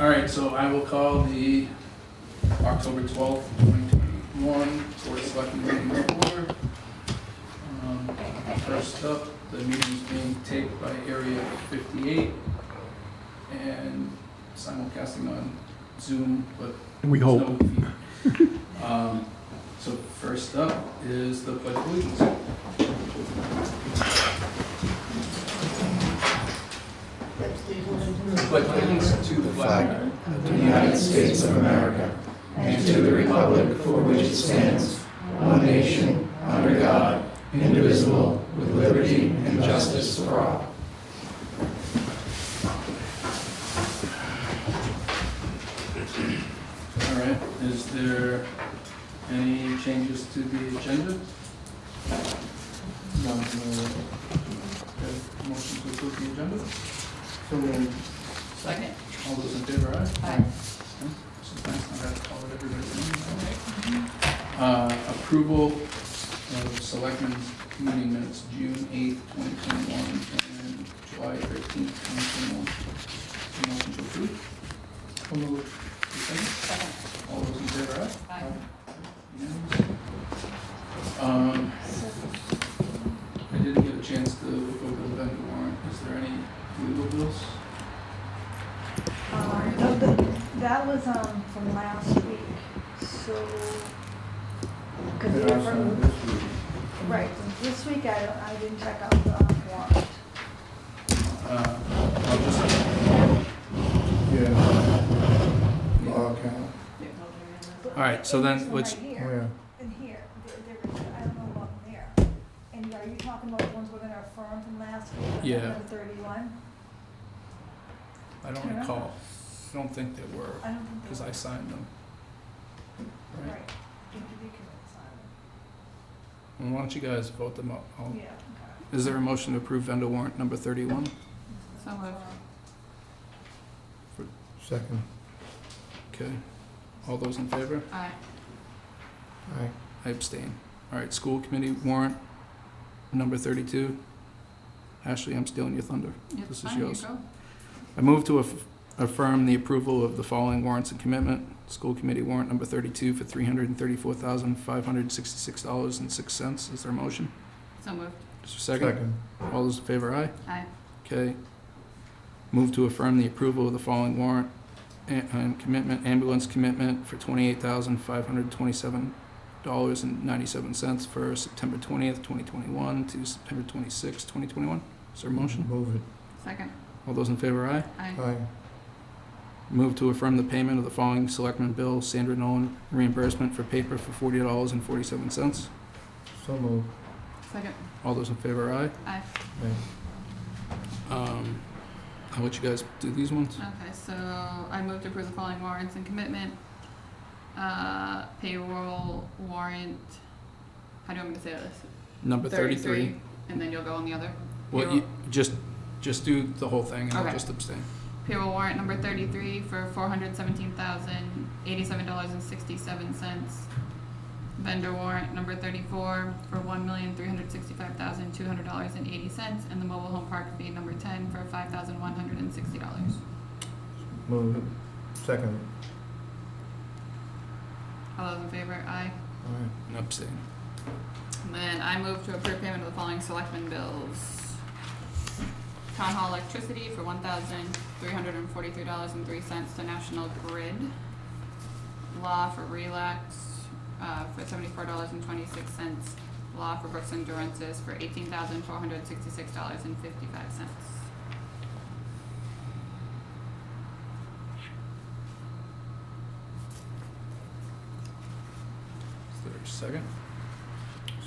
All right, so I will call the October 12th, 2021 Board of Selectmen meeting to order. First up, the meeting is being taped by Area 58 and simulcasting on Zoom, but We there's hope. no feed. So first up is the Pledge of Allegiance. Pledge allegiance to the flag of the United States of America and to the republic for which it stands, one nation, under God, indivisible, with liberty and justice for all. All right, is there any changes to the agenda? No. Okay, motion to approve the agenda? So moved. Second. All those in favor, aye? Aye. Sometimes I have to call it everybody's name. Approval of Selectmen's meeting minutes, June 8th, 2021, and July 13th, 2021. Motion to approve? So moved. Second. All those in favor, aye? Aye. Unanimous. I didn't get a chance to look over the vendor warrant. Is there any legal bills? That was from last week, so. Cause we were from, right, so this week I didn't check out the warrant. I'll just, Yeah. Log count. all right, so then let's, Right Oh, here, yeah. and here, I don't know about there. And are you talking about the ones we're gonna affirm from last week? Yeah. Number 31? I don't recall. I don't think there were, I don't think. because I signed them. Right? Right. Think you can sign Well, why don't you guys vote them up? them. Yeah, okay. Is there a motion to approve vendor warrant number 31? So moved. Second. Okay. All those in favor? Aye. Aye. I abstain. All right, school committee warrant number 32. Ashley, I'm stealing your thunder. It's This is fine, you yours. go. I move to affirm the approval of the following warrants and commitment. School committee warrant number 32 for $334,566.06. Is there a motion? So moved. Is there a second? All those in favor, aye? Aye. Okay. Move to affirm the approval of the following warrant and commitment, ambulance commitment for $28,527.97 for September 20th, 2021 to September 26th, 2021. Is there a motion? Move it. Second. All those in favor, aye? Aye. Aye. Move to affirm the payment of the following Selectmen bill, Sandra Nolan reimbursement for paper for $40.47. So moved. Second. All those in favor, aye? Aye. Aye. I'll let you guys do these ones. Okay, so I move to approve the following warrants and commitment. Payroll warrant, how do you want me to say this? Number 33. And then you'll go on the other? Well, Payroll- you just do the whole thing and I'll Okay. just abstain. Payroll warrant number 33 for $417,087.67. Vendor warrant number 34 for $1,365,200.80, and the mobile home park fee number 10 for $5,160. Move it. Second. All those in favor, aye. Aye. And abstain. And then I move to approve payment of the following selectmen bills. Town hall electricity for $1,343.03 to National Grid. Law for Relax for $74.26. Law for Brooks Endurances for $18,466.55. Is there a second?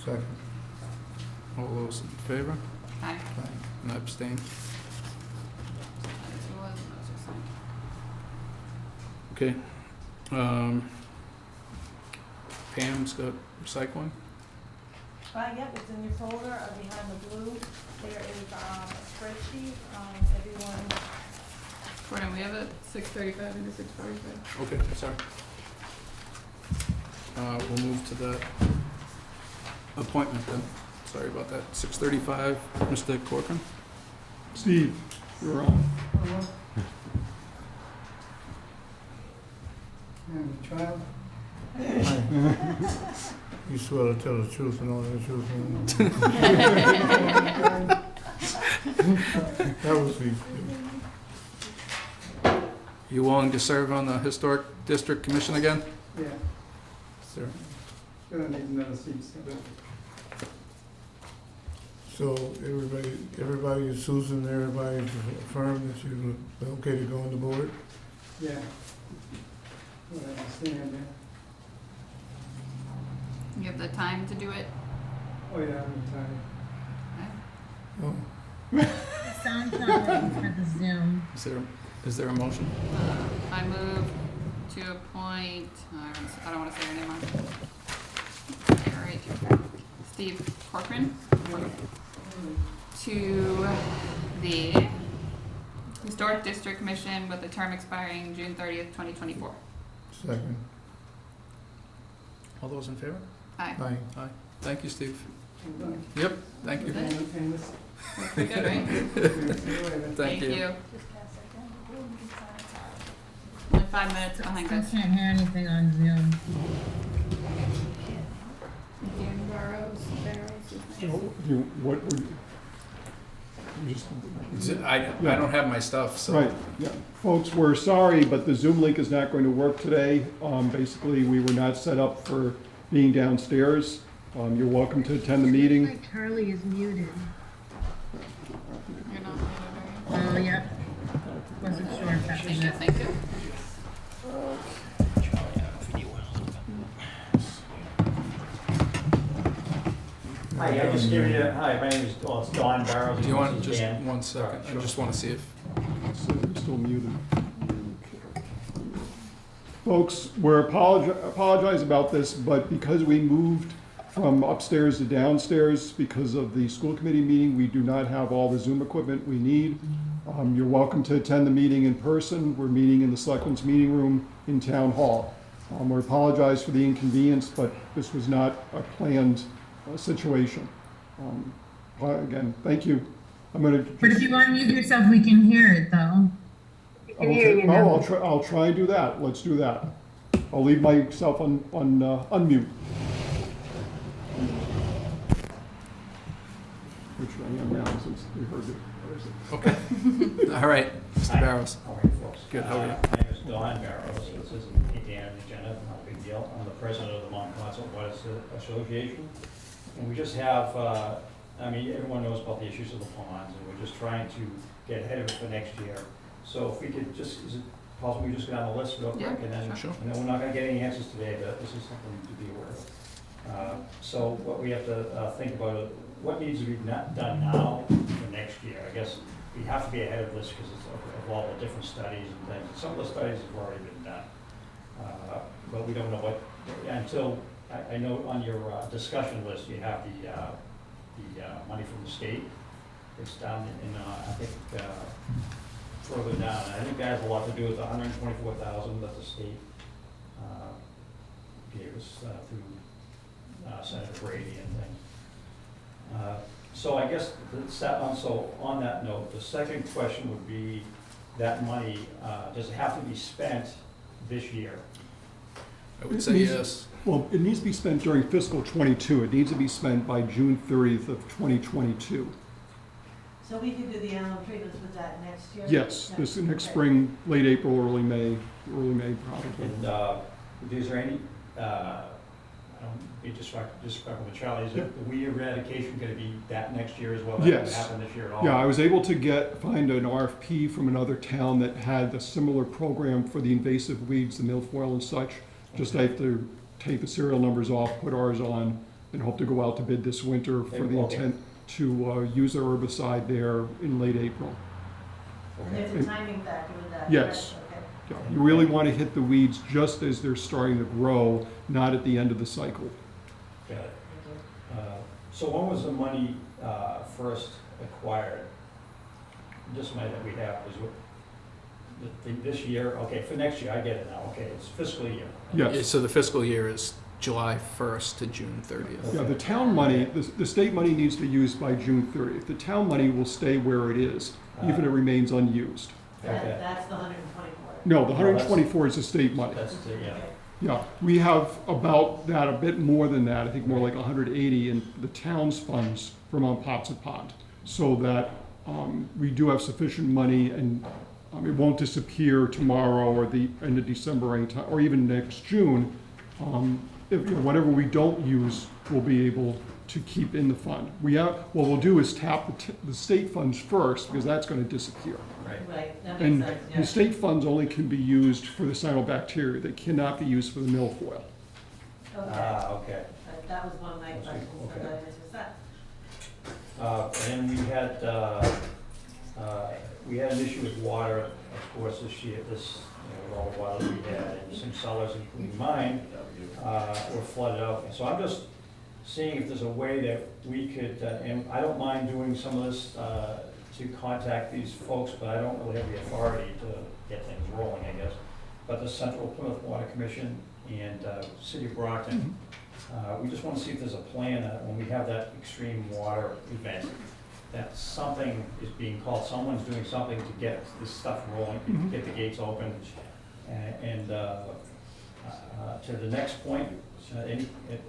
Second. All those in favor? Aye. Aye. And I abstain. That is who was, those are signed. Okay. Pam's got recycling. Yep, it's in your folder, behind the blue, there is, a spreadsheet, everyone, Gordon, we have a 6:35 and a 6:45. Okay, sorry. We'll move to the appointment then. Sorry about that. 6:35, Mr. Corcoran. Steve, you're on. Trial? Aye. You swear to tell the truth and only the truth. That was the, You willing to serve on the Historic District Commission again? Yeah, Sir. gonna need another seat. so everybody, Susan, everybody affirmed that you were okay to go on the board? Yeah. What I understand, yeah. You have the time to do it? Oh, yeah, I'm tired. Okay. Oh, Sound's not working for the Zoom. Is there a motion? I move to appoint, I don't wanna say your name on. All right, Steve Corcoran to the Historic District Commission with a term expiring June 30th, 2024. second. All those in favor? Aye. Aye. Aye. Thank you, Steve. I'm done. Yep, thank you. Painless. That's pretty good, right? See you later. Thank you. Just pass that down. Boom, you can sign it. Only 5 minutes behind Still us. can't hear anything on Zoom. Dan Barrows, his name. What would, you just, I don't have my stuff, so. right, yeah. Folks, we're sorry, but the Zoom link is not going to work today. Basically, we were not set up for being downstairs. You're welcome to attend the meeting. Like Charlie is muted. You're not muted, are you? Oh, yep. Wasn't sure if that was Thank you, it. thank you. Hi, I just give you, hi, my name is, well, it's Don Barrows. Do you want This is just Dan. 1 second? I Sure. just want to see if, So you're still muted. Folks, we're apologize about this, but because we moved from upstairs to downstairs because of the school committee meeting, we do not have all the Zoom equipment we need. You're welcome to attend the meeting in person. We're meeting in the Selectmen's meeting room in Town Hall. We apologize for the inconvenience, but this was not a planned situation. Again, thank you. I'm gonna. But if you unmute yourself, we can hear it though. We can hear you now. I'll try and do that. Let's do that. I'll leave myself on unmute. Which I am now since we heard it. okay. All right, Mr. Hi. Barrows. How are you folks? Good, how are you? My name is Don Barrows, this isn't a Dan agenda, not a big deal. I'm the president of the Mont Ponce Water Association. And we just have, I mean, everyone knows about the issues of the ponds, and we're just trying to get ahead of it for next year. So if we could just, is it possible we just go down the list real quick? Yeah, And then, sure. and then we're not gonna get any answers today, but this is something to be aware of. So what we have to think about, what needs to be done now for next year? I guess we have to be ahead of this because it's of all the different studies and things. Some of the studies have already been done. But we don't know what, until, I know on your discussion list, you have the money from the state. It's down in, I think, further down. I think that has a lot to do with the $124,000 that the state gave us through Senator Brady and things. So I guess, so on that note, the second question would be, that money, does it have to be spent this year? I would say yes. Well, it needs to be spent during fiscal '22. It needs to be spent by June 30th of 2022. So we could do the animal treatments with that next year? Yes, this next spring, late April, early May probably. And is there any, I don't be disrespectful to Charlie, is the weed eradication gonna be that next year as well? That Yes. won't happen this year at all? Yeah, I was able to find an RFP from another town that had a similar program for the invasive weeds, the milfoil and such. Just I have to take the serial numbers off, put ours on, and hope to go out to bid this winter for the Okay. intent to use a herbicide there in late April. And there's a timing factor with that? Yes. correct? Yeah, Okay. you really want to hit the weeds just as they're starting to grow, not at the end of the cycle. Got it. So when was the money first acquired? This money that we have is what, this year, okay, for next year, I get it now, okay, it's fiscal year. Yeah, Yes. so the fiscal year is July 1st to June 30th. Yeah, the town money, the state money needs to be used by June 30th. The town money will stay where it is, even if it remains unused. Okay. That's the 124? No, the 124 is the state money. That's the, yeah. Yeah, we have about that, a bit more than that, I think more like 180 in the town's funds from on Ponce Pond. So that we do have sufficient money, and it won't disappear tomorrow or the end of December anytime, or even next June. If, you know, whatever we don't use, we'll be able to keep in the fund. What we'll do is tap the state funds first, because that's gonna disappear. Right, that And makes sense, the yeah. state funds only can be used for the cyanobacteria. They cannot be used for the milfoil. Okay, Okay. that was one of my questions, so Okay. that answers that. And then we had an issue with water, of course, this year, with all the water that we had, and some cellars, including mine, were flooded out. So I'm just seeing if there's a way that we could, and I don't mind doing some of this to contact these folks, but I don't really have the authority to get things rolling, I guess. But the Central Plymouth Water Commission and City of Brockton, we just want to see if there's a plan that when we have that extreme water event, that something is being called, someone's doing something to get this stuff rolling, get the gates open. And to the next point,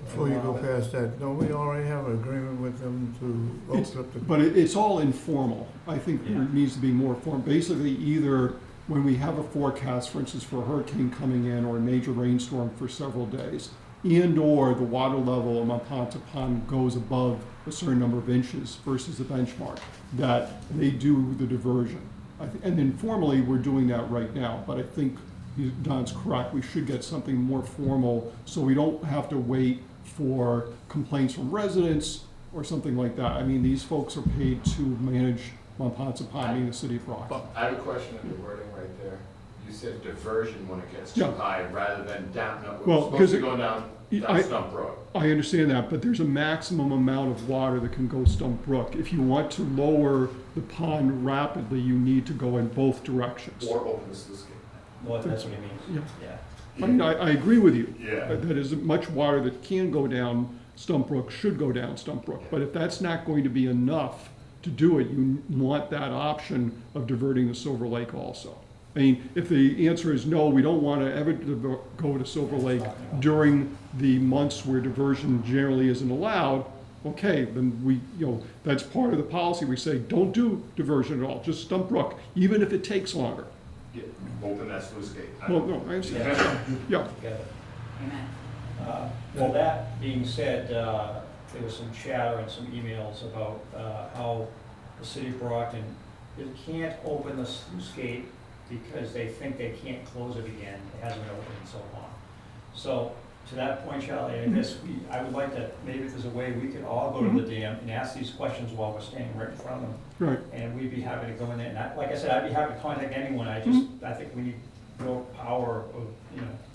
Before you go past that, don't we already have an agreement with them to open up the? But it's all informal. I think there needs to be more form. Basically, either when we have a forecast, for instance, for a hurricane coming in or a major rainstorm for several days, and/or the water level of Ponce Pond goes above a certain number of inches versus the benchmark, that they do the diversion. And informally, we're doing that right now, but I think Don's correct. We should get something more formal so we don't have to wait for complaints from residents or something like that. I mean, these folks are paid to manage Ponce Pond in the city of Brockton. I have a question on the wording right there. You said diversion when it gets too Yeah. high rather than down, no, Well, we're supposed because to go down Stump Road. I understand that, but there's a maximum amount of water that can go Stump Brook. If you want to lower the pond rapidly, you need to go in both directions. Or open the sluice gate. well, that's what he means. Yeah. Yeah. I mean, I agree with you. Yeah. That is much water that can go down Stump Brook should go down Stump Brook. But if that's not going to be enough to do it, you want that option of diverting to Silver Lake also. I mean, if the answer is no, we don't want to ever go to Silver Lake during the months where diversion generally isn't allowed, okay, then we, that's part of the policy. We say, don't do diversion at all, just Stump Brook, even if it takes longer. Yeah, open that sluice gate. Well, no, I understand. Yeah. Got it. Amen. Well, that being said, there was some chatter and some emails about how the city of Brockton, it can't open the sluice gate because they think they can't close it again. It hasn't been open in so long. So to that point, Charlie, I guess I would like to, maybe if there's a way we could all go to the dam and ask these questions while we're standing right in front of them. Right. And we'd be happy to go in there. And like I said, I'd be happy to contact anyone. I think we need more power of,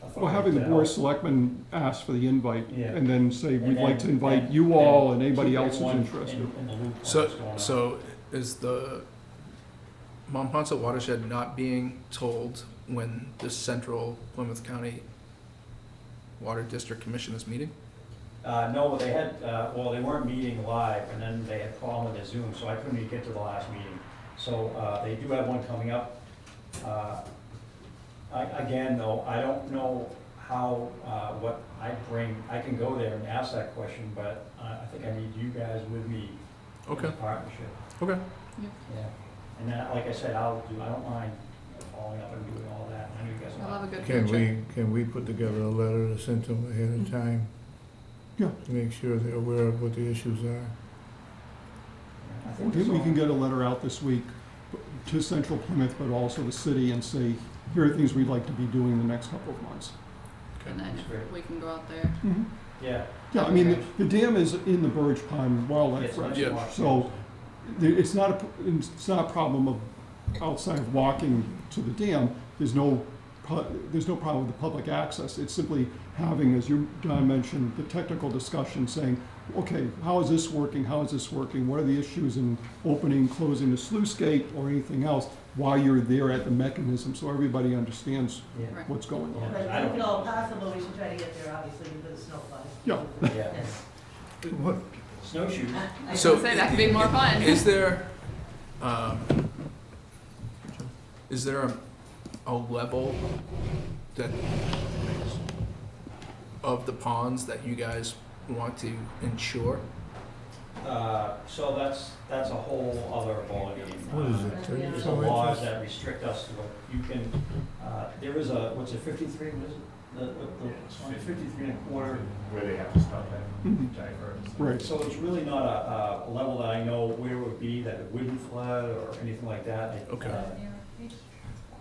authority. Well, having the to board of help. selectmen ask for the invite Yeah. and then say, And we'd then- like to invite and- you all and and anybody keep else who's everyone interested. in the loop on what's going on. So is the Ponce watershed not being told when the Central Plymouth County Water District Commission is meeting? No, they had, they weren't meeting live, and then they had a problem with their Zoom, so I couldn't even get to the last meeting. So they do have one coming up. Again, though, I don't know how, what I bring, I can go there and ask that question, but I think I need you guys with me in Okay. a partnership. Okay. Yeah. And then, like I said, I don't mind following up and doing all that. I know you guys We'll have a good Can picture. can we put together a letter to send to them ahead of time? Yeah. To make sure they're aware of what the issues are? I think We there's can get a letter out this week to Central Plymouth, but also the city, and say, here are things we'd like to be doing the next couple of months. And then That's great. we can go out there. Yeah. Yeah, I mean, the dam is in the Burge Pond Wildlife It's Refuge, Yeah. so it's not a problem of outside of walking to the dam. There's no problem with the public access. It's simply having, as John mentioned, the technical discussion saying, okay, how is this working? How is this working? What are the issues in opening, closing the sluice gate or anything else while you're there at the mechanism, so everybody understands Yeah. Right. what's going on. But I if don't- at all possible, we should try to get there, obviously, with the snow flood. Yeah. Yeah. Yes. What, Snowshoes. I So Say that could be more fun. Is there a level that of the ponds that you guys want to insure? So that's a whole other ballgame. What is it? There's So laws interest- that restrict us to what you can, there is a, what's it, 53, what is it? It's on 53 and a quarter. Where they have to stop at, Mhm. divert. Right. So it's really not a level that I know where it would be, that it wouldn't flood or anything like that. Okay.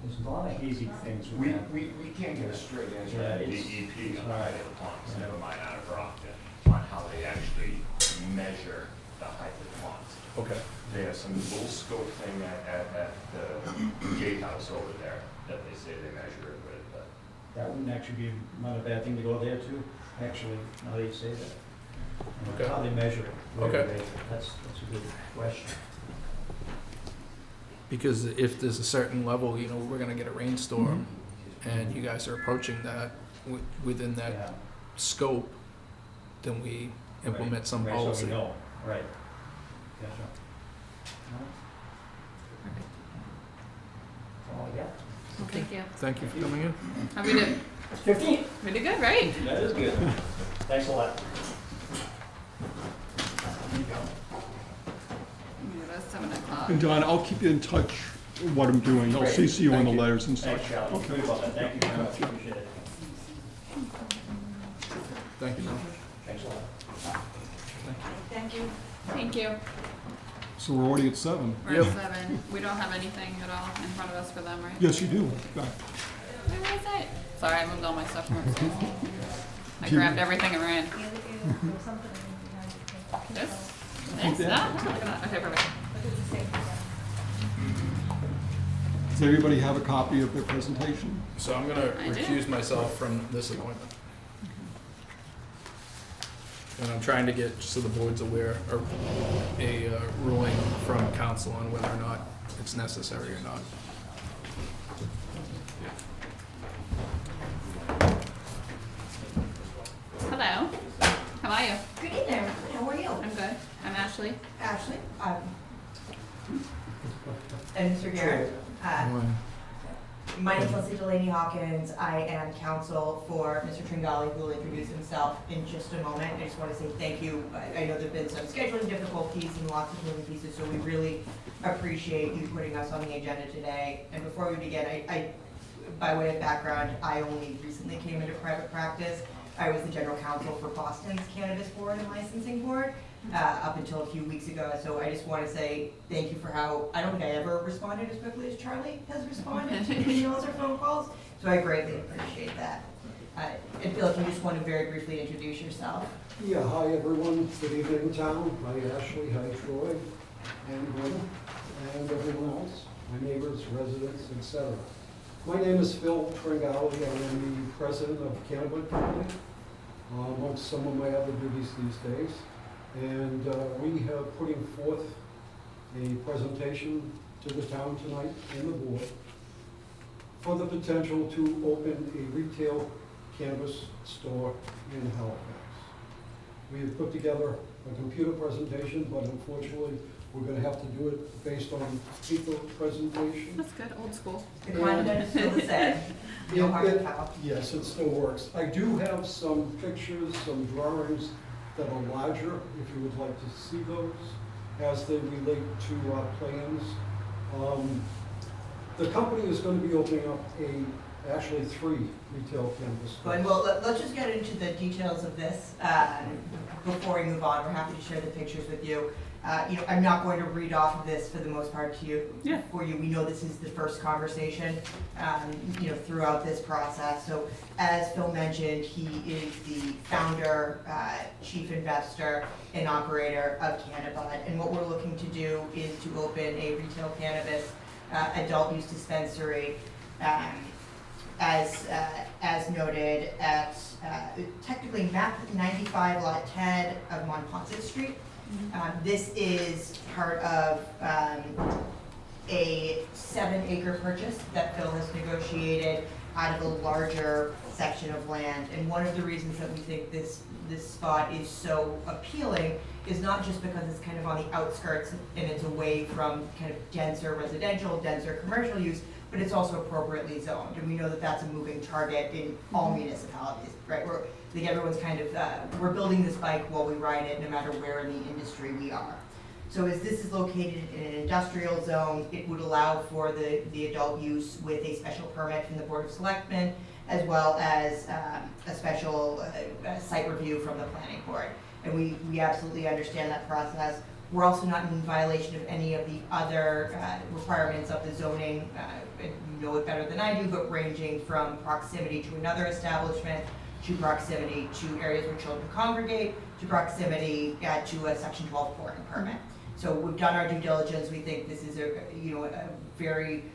There's a lot of hazy things with We, that. we, we can't get a straight answer Yeah, from it's- DEP it's on hard. height of the ponds, never mind out of Brockton, on how they actually measure the height of the ponds. Okay. They have some little scope thing at the gatehouse over there that they say they measure it with, but That wouldn't actually be not a bad thing to go there too, actually, now that you say that. Okay. How they measure it. where Okay. That's a good question. Because if there's a certain level, you know, we're gonna get a rainstorm, and you guys are approaching that within that Yeah. scope, then we implement some Right, policy. So we know, right. Gotcha. No? That's all I got. Thank you. Thank you for coming in. How we did? 15. We did good, right? That is good. Thanks a lot. Yeah, that's 7 o'clock. And Don, I'll keep you in touch with what I'm doing. I'll Great. CC you on the Thank you. letters and such. Thanks, Charlie. Good about that. Thank you very much. Appreciate it. Thank you, Tom. Thanks a lot. Thank you. Thank you. So we're already at 7. We're Yep. at 7. We don't have anything at all in front of us for them, right? Yes, you do. Back. Where is it? Sorry, I moved all my stuff from upstairs. I Do you- grabbed everything and ran. There's something behind it. This? Keep This? that. Ah, look at that. Okay, perfect. But it's the same thing. Does everybody have a copy of their presentation? So I'm gonna I do. recuse myself from this appointment. And I'm trying to get, just so the board's aware, a ruling from council on whether or not it's necessary or not. Hello. How are you? Good evening, how are you? I'm good. I'm Ashley. Ashley, and Mr. Garrett. My name is Leslie Delaney Hawkins. I am counsel for Mr. Tringali, who will introduce himself in just a moment. I just want to say thank you. I know there've been some scheduling difficulties and lots of moving pieces, so we really appreciate you putting us on the agenda today. And before we begin, I by way of background, I only recently came into private practice. I was the general counsel for Boston's Cannabis Board and Licensing Board up until a few weeks ago. So I just want to say thank you for how, I don't think I ever responded as quickly as Charlie has responded to emails or phone calls. So I greatly appreciate that. And Phil, if you just want to very briefly introduce yourself. Yeah, hi everyone, good evening town, hi Ashley, hi Troy, and Gwen, and everyone else, my neighbors, residents, etc. My name is Phil Tringali, I am the president of Cannabis Company, amongst some of my other duties these days. And we have putting forth a presentation to the town tonight and the board for the potential to open a retail cannabis store in Halifax. We have put together a computer presentation, but unfortunately, we're gonna have to do it based on paper presentation. That's good. Old school. The content is still the same. No harm, no foul. Yes, it still works. I do have some pictures, some drawings that are larger, if you would like to see those, as they relate to our plans. The company is going to be opening up actually 3 retail cannabis stores. Good. Well, let's just get into the details of this before we move on. We're happy to share the pictures with you. I'm not going to read off of this for the most part to you. Yeah. For you, we know this is the first conversation, throughout this process. So, as Phil mentioned, he is the founder, chief investor, and operator of Cannabis. And what we're looking to do is to open a retail cannabis adult use dispensary. As noted at technically map 95 lot 10 of Ponce Street. This is part of a 7-acre purchase that Phil has negotiated out of a larger section of land. And one of the reasons that we think this spot is so appealing is not just because it's kind of on the outskirts and it's away from kind of denser residential, denser commercial use, but it's also appropriately zoned. And we know that that's a moving target in all municipalities, right? I think everyone's kind of, we're building this bike while we ride it, no matter where in the industry we are. So as this is located in an industrial zone, it would allow for the adult use with a special permit from the Board of Selectmen, as well as a special site review from the planning board. And we absolutely understand that process. We're also not in violation of any of the other requirements of the zoning. You know it better than I do, but ranging from proximity to another establishment, to proximity to areas where children congregate, to proximity to a Section 12 pouring permit. So we've done our due diligence. We think this is a very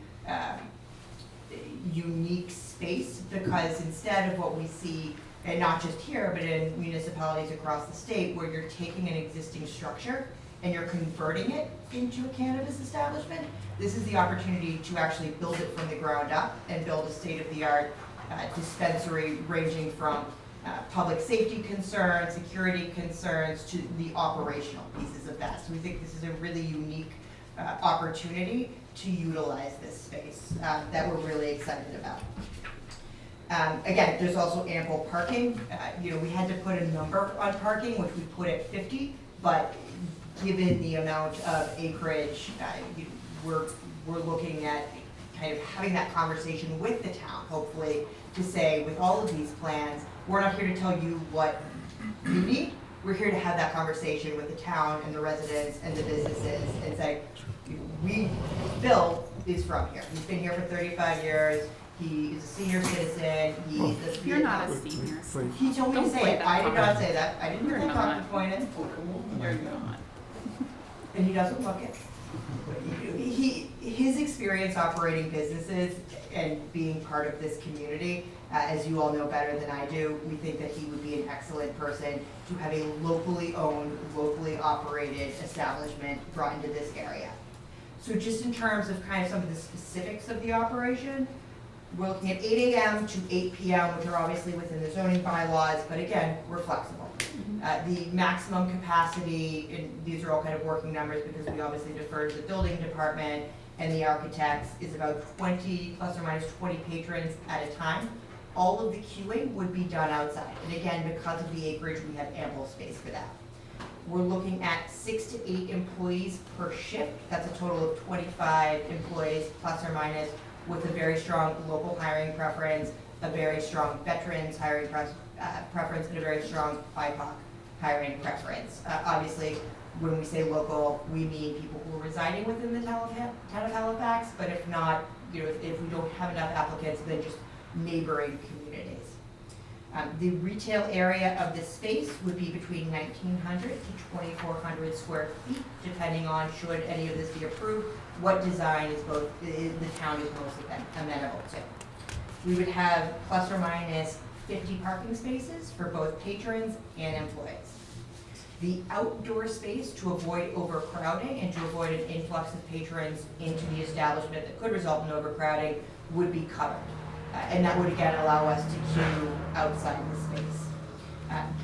unique space, because instead of what we see, and not just here, but in municipalities across the state, where you're taking an existing structure and you're converting it into a cannabis establishment, this is the opportunity to actually build it from the ground up and build a state-of-the-art dispensary, ranging from public safety concerns, security concerns, to the operational pieces of that. So we think this is a really unique opportunity to utilize this space that we're really excited about. Again, there's also ample parking. We had to put a number on parking, which we put at 50, but given the amount of acreage, we're looking at kind of having that conversation with the town, hopefully, to say, with all of these plans, we're not here to tell you what you need. We're here to have that conversation with the town and the residents and the businesses and say, Bill is from here. He's been here for 35 years. He is a senior citizen. You're not a senior. He told me to say it. I did not say that. I didn't think I was pointed. You're not. And he doesn't look it. His experience operating businesses and being part of this community, as you all know better than I do, we think that he would be an excellent person to have a locally owned, locally operated establishment brought into this area. So just in terms of kind of some of the specifics of the operation, we're looking at 8 a.m. to 8 p.m., which are obviously within the zoning bylaws, but again, we're flexible. The maximum capacity, and these are all kind of working numbers because we obviously defer to the building department and the architects, is about 20, plus or minus 20 patrons at a time. All of the queuing would be done outside. And again, because of the acreage, we have ample space for that. We're looking at 6 to 8 employees per shift. That's a total of 25 employees, plus or minus, with a very strong local hiring preference, a very strong veterans hiring preference, and a very strong BIPOC hiring preference. Obviously, when we say local, we mean people who are residing within the town of Halifax, but if not, if we don't have enough applicants, then just neighboring communities. The retail area of this space would be between 1,900 to 2,400 square feet, depending on, should any of this be approved, what design the town is most amenable to. We would have plus or minus 50 parking spaces for both patrons and employees. The outdoor space, to avoid overcrowding and to avoid an influx of patrons into the establishment that could result in overcrowding, would be covered. And that would again allow us to queue outside the space.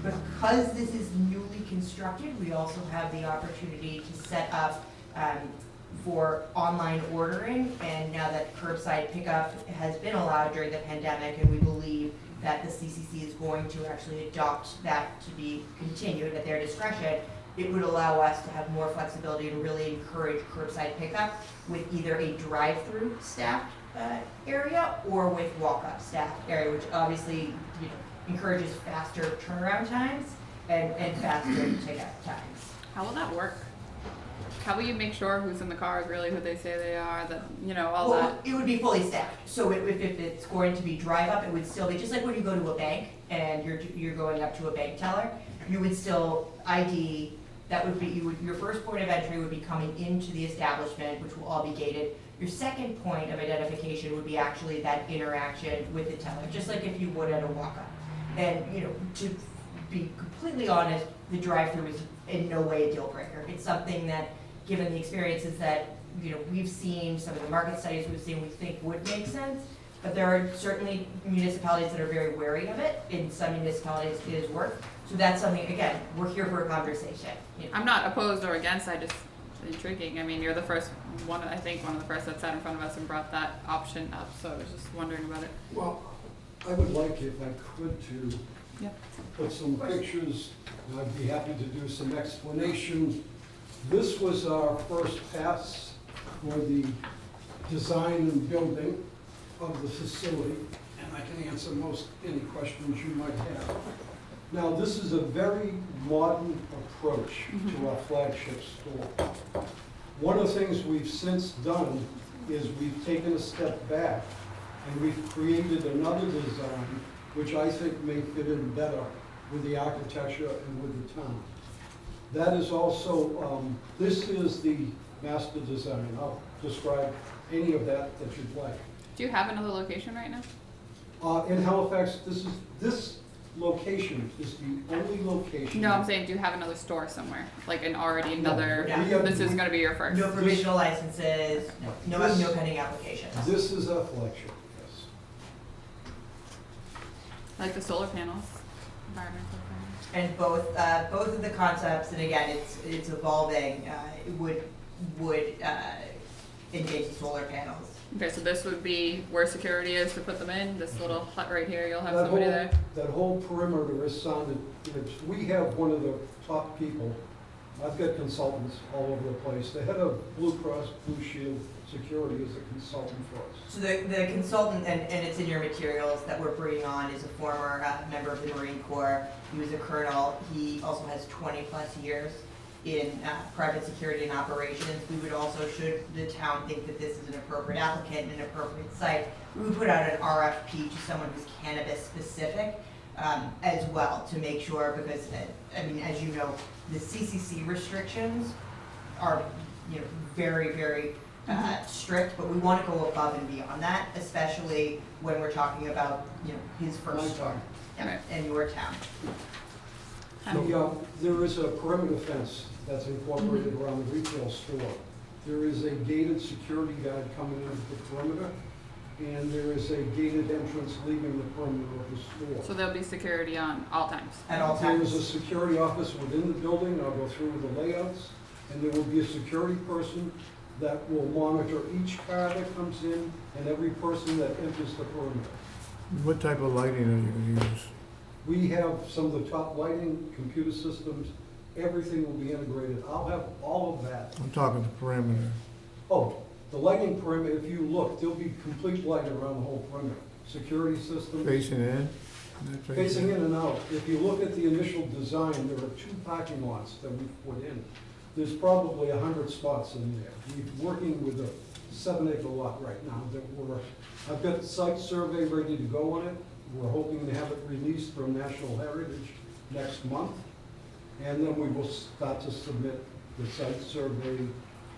Because this is newly constructed, we also have the opportunity to set up for online ordering, and now that curbside pickup has been allowed during the pandemic, and we believe that the CCC is going to actually adopt that to be continued at their discretion, it would allow us to have more flexibility and really encourage curbside pickup with either a drive-through staffed area or with walk-up staff area, which obviously encourages faster turnaround times and faster pickup times. How will that work? How will you make sure who's in the car is really who they say they are, all that? It would be fully staffed. So if it's going to be drive up, it would still be, just like when you go to a bank and you're going up to a bank teller, you would still ID, that would be, your first point of entry would be coming into the establishment, which will all be gated. Your second point of identification would be actually that interaction with the teller, just like if you would at a walk-up. And, to be completely honest, the drive-through is in no way a deal breaker. It's something that, given the experiences that, we've seen, some of the market studies we've seen, we think would make sense. But there are certainly municipalities that are very wary of it. In some municipalities, it is work. So that's something, again, we're here for a conversation. I'm not opposed or against, I just intriguing. I mean, you're the first one, I think, one of the first that sat in front of us and brought that option up, so I was just wondering about it. Well, I would like, if I could, to Yep. put some pictures, and I'd be happy to do some explanation. This was our first pass for the design and building of the facility, and I can answer most any questions you might have. Now, this is a very modern approach to our flagship store. One of the things we've since done is we've taken a step back and we've created another design which I think may fit in better with the architecture and with the town. That is also, this is the master design. I'll describe any of that you'd like. Do you have another location right now? In Halifax, this location is the only location. No, I'm saying, do you have another store somewhere? Like another, No. this is gonna be your first? No provisional licenses, no This- pending applications. This is a flagship, yes. Like the solar panels, environmental panels? And both of the concepts, and again, it's evolving, would engage the solar panels. Okay, so this would be where security is to put them in, this little hut right here, you'll have That somebody whole- there? That whole perimeter is sounded, we have one of the top people, I've got consultants all over the place. The head of Blue Cross Blue Shield Security is a consultant for us. So the consultant, and it's in your materials, that we're bringing on is a former member of the Marine Corps. He was a colonel. He also has 20-plus years in private security and operations. We would also, should the town think that this is an appropriate applicant and an appropriate site, we would put out an RFP to someone who's cannabis specific as well, to make sure, because, I mean, as you know, the CCC restrictions are, very, very strict, but we want to go above and beyond that, especially when we're talking about, his first My store. town. Yep, in your town. There is a perimeter fence that's incorporated around the retail store. There is a gated security guard coming into the perimeter, and there is a gated entrance leaving the perimeter of the store. So there'll be security on all times? At all There is times. a security office within the building, I'll go through the layouts, and there will be a security person that will monitor each car that comes in and every person that enters the perimeter. What type of lighting are you gonna use? We have some of the top lighting, computer systems, everything will be integrated. I'll have all of that. I'm talking the perimeter. Oh, the lighting perimeter, if you look, there'll be complete light around the whole perimeter. Security systems. Facing in? Facing in and out. If you look at the initial design, there are 2 parking lots that we've put in. There's probably 100 spots in there. We're working with a 7-acre lot right now that I've got the site survey ready to go on it. We're hoping to have it released from National Heritage next month. And then we will start to submit the site survey,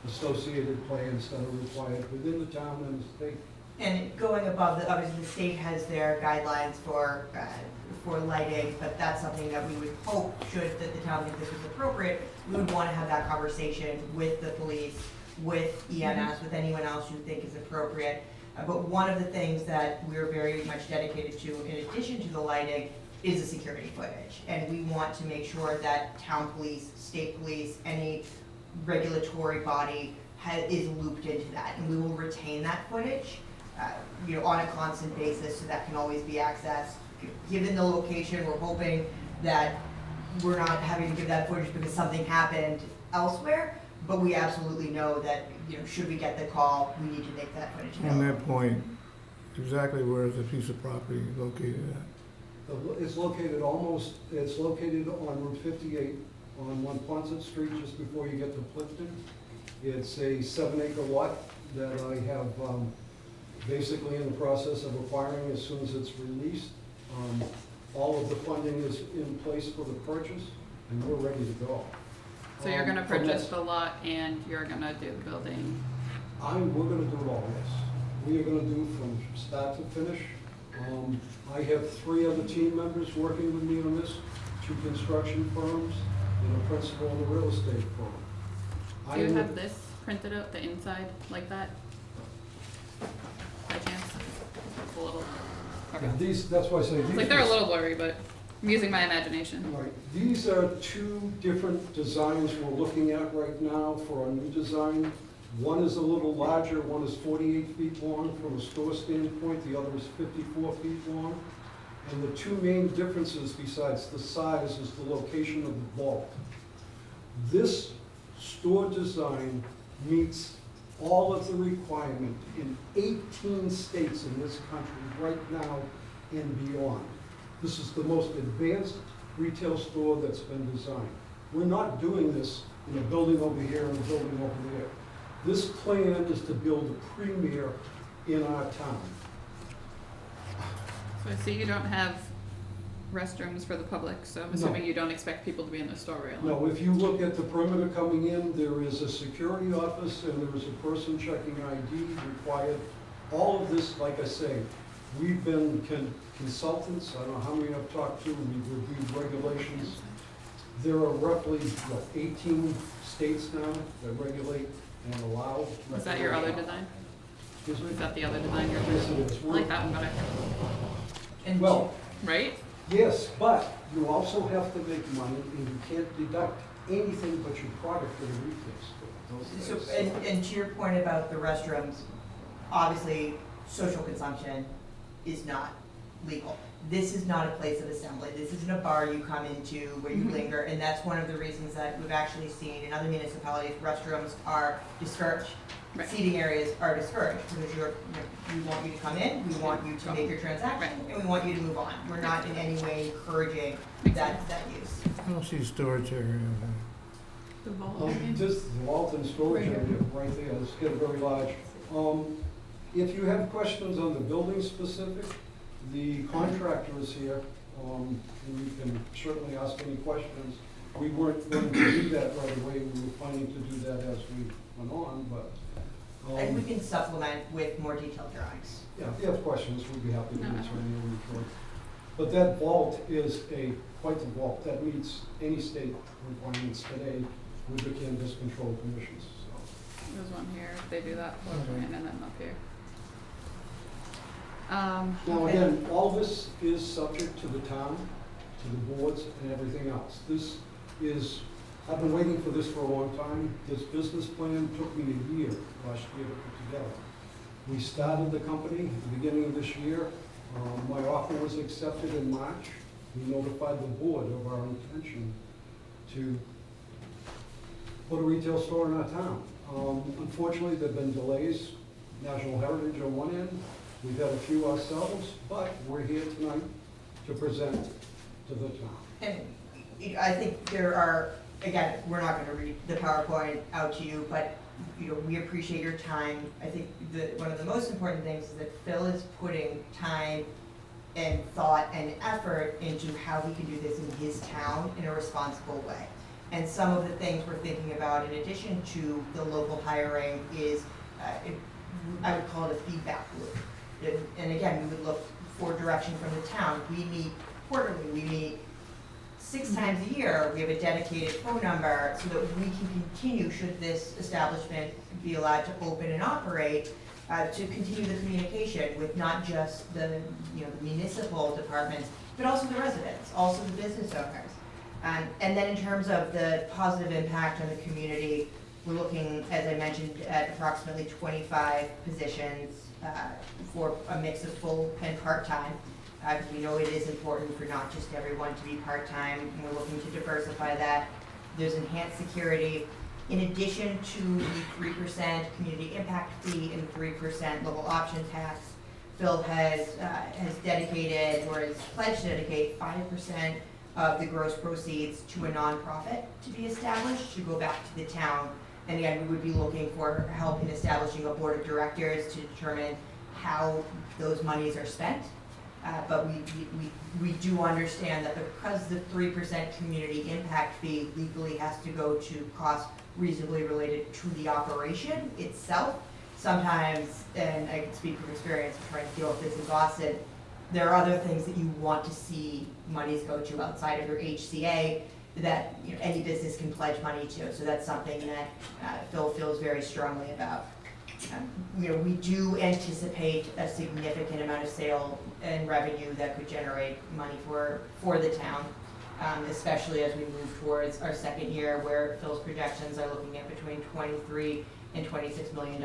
associated plans that are required within the town and the state. And going above, obviously the state has their guidelines for lighting, but that's something that we would hope, should the town think this was appropriate, we would want to have that conversation with the police, with EMS, with anyone else you think is appropriate. But one of the things that we're very much dedicated to, in addition to the lighting, is the security footage. And we want to make sure that town police, state police, any regulatory body is looped into that. And we will retain that footage, on a constant basis, so that can always be accessed. Given the location, we're hoping that we're not having to give that footage because something happened elsewhere, but we absolutely know that, should we get the call, we need to make that footage On available. that point, exactly where is the piece of property located at? It's located on Route 58 on 1 Ponce Street, just before you get to Clifton. It's a 7-acre lot that I have basically in the process of acquiring as soon as it's released. All of the funding is in place for the purchase, and we're ready to go. So you're gonna from purchase that- the lot and you're gonna do the building? We're gonna do it all, yes. We are gonna do from start to finish. I have 3 other team members working with me on this, 2 construction firms, and a principal of the real estate firm. Do you have this printed out, the inside, like that? By chance? It's a little, okay. That's why I say It's these. like they're a little blurry, but, I'm using my imagination. Right, these are two different designs we're looking at right now for our new design. One is a little larger, one is 48 feet long from a store standpoint, the other is 54 feet long. And the two main differences besides the size is the location of the vault. This store design meets all of the requirement in 18 states in this country right now and beyond. This is the most advanced retail store that's been designed. We're not doing this in a building over here and a building over there. This plan is to build a premier in our town. So I see you don't have restrooms for the public, so I'm assuming you don't expect people to be in the store very long. No, if you look at the perimeter coming in, there is a security office and there is a person checking ID required. All of this, like I say, we've been consultants, I don't know how many I've talked to, we've reviewed regulations. There are roughly, 18 states now that regulate and allow. Is that your other design? Excuse me? Is that the other design you're Yes, doing? it is. I like that one better. And Well, Right? yes, but you also have to make money and you can't deduct anything but your product for the retail store. So, and to your point about the restrooms, obviously, social consumption is not legal. This is not a place of assembly. This isn't a bar you come into where you linger, and that's one of the reasons that we've actually seen in other municipalities, restrooms are discouraged. Right. Seating areas are discouraged because we want you to come in, we want you to make your transaction, and we want you to move on. We're not in any way encouraging that use. I don't see storage area. The vault. Just the vault and storage Right area here. right there, it's getting very large. If you have questions on the building specific, the contractor is here, and you can certainly ask any questions. We weren't going to do that right away, we were planning to do that as we went on, but. And we can supplement with more detailed drawings. Yeah, if you have questions, we'd be happy to No, no. answer any of them. But that vault is quite the vault, that meets any state requirements today with the Cannabis Control Commissions, so. There's one here, they do that, and then up here. Now, again, all this is subject to the town, to the boards, and everything else. This is, I've been waiting for this for a long time. This business plan took me a year last year to put together. We started the company at the beginning of this year. My offer was accepted in March. We notified the board of our intention to put a retail store in our town. Unfortunately, there have been delays. National Heritage on one end, we've had a few ourselves, but we're here tonight to present to the town. And I think there are, again, we're not gonna read the PowerPoint out to you, but, we appreciate your time. I think one of the most important things is that Phil is putting time and thought and effort into how he can do this in his town in a responsible way. And some of the things we're thinking about, in addition to the local hiring, is, I would call it a feedback loop. And again, we would look for direction from the town. We meet quarterly, we meet 6 times a year. We have a dedicated phone number so that we can continue, should this establishment be allowed to open and operate, to continue the communication with not just the municipal departments, but also the residents, also the business owners. And then in terms of the positive impact on the community, we're looking, as I mentioned, at approximately 25 positions for a mix of full and part-time. Because we know it is important for not just everyone to be part-time, and we're looking to diversify that. There's enhanced security. In addition to the 3% community impact fee and 3% local option tax, Phil has dedicated, or has pledged to dedicate 5% of the gross proceeds to a nonprofit to be established, to go back to the town. And again, we would be looking for help in establishing a board of directors to determine how those monies are spent. But we do understand that because the 3% community impact fee legally has to go to costs reasonably related to the operation itself, sometimes, and I can speak from experience trying to deal with this in Boston, there are other things that you want to see monies go to outside of your HCA that any business can pledge money to. So that's something that Phil feels very strongly about. We do anticipate a significant amount of sale and revenue that could generate money for the town, especially as we move towards our second year, where Phil's projections are looking at between $23 and $26 million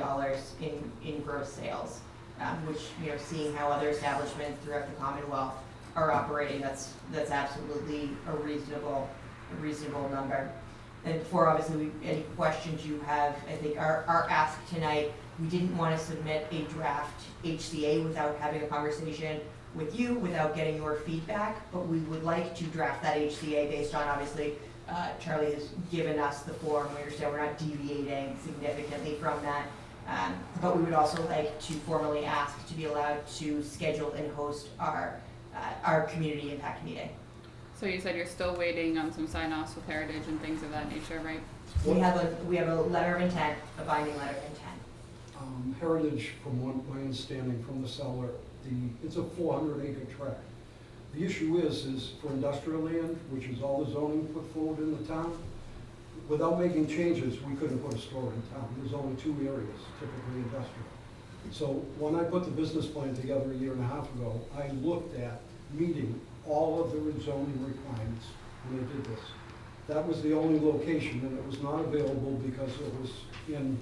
in gross sales, which, seeing how other establishments throughout the Commonwealth are operating, that's absolutely a reasonable number. And before, obviously, any questions you have, I think our ask tonight, we didn't want to submit a draft HCA without having a conversation with you, without getting your feedback, but we would like to draft that HCA based on, obviously, Charlie has given us the form. We understand we're not deviating significantly from that. But we would also like to formally ask to be allowed to schedule and host our community impact meeting. So you said you're still waiting on some sign-offs with Heritage and things of that nature, right? We have a letter of intent, a binding letter of intent. Heritage, from what my understanding from the seller, it's a 400-acre tract. The issue is for industrial land, which is all the zoning put forward in the town, without making changes, we couldn't put a store in town. There's only 2 areas, typically industrial. So when I put the business plan together a year and a half ago, I looked at meeting all of the zoning requirements when I did this. That was the only location, and it was not available because it was in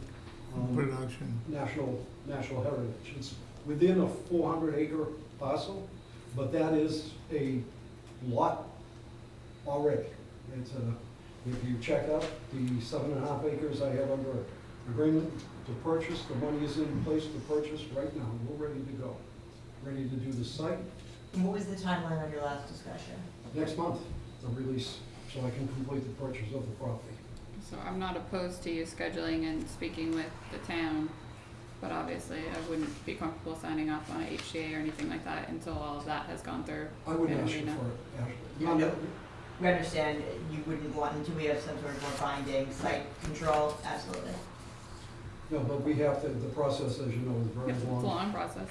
Production. national heritage. It's within a 400-acre parcel, but that is a lot already. It's if you check out the 7.5 acres I have under agreement to purchase, the money is in place to purchase right now. We're ready to go, ready to do the site. And what was the timeline on your last discussion? Next month, the release, so I can complete the purchase of the property. So I'm not opposed to you scheduling and speaking with the town, but obviously I wouldn't be comfortable signing off on a HCA or anything like that until all of that has gone through. I wouldn't and ask we you know. for it, Ashley. Yeah, no, we understand you wouldn't want until we have some sort of more binding site control, absolutely. No, but we have to, the process, as you know, is very It's a long. long process.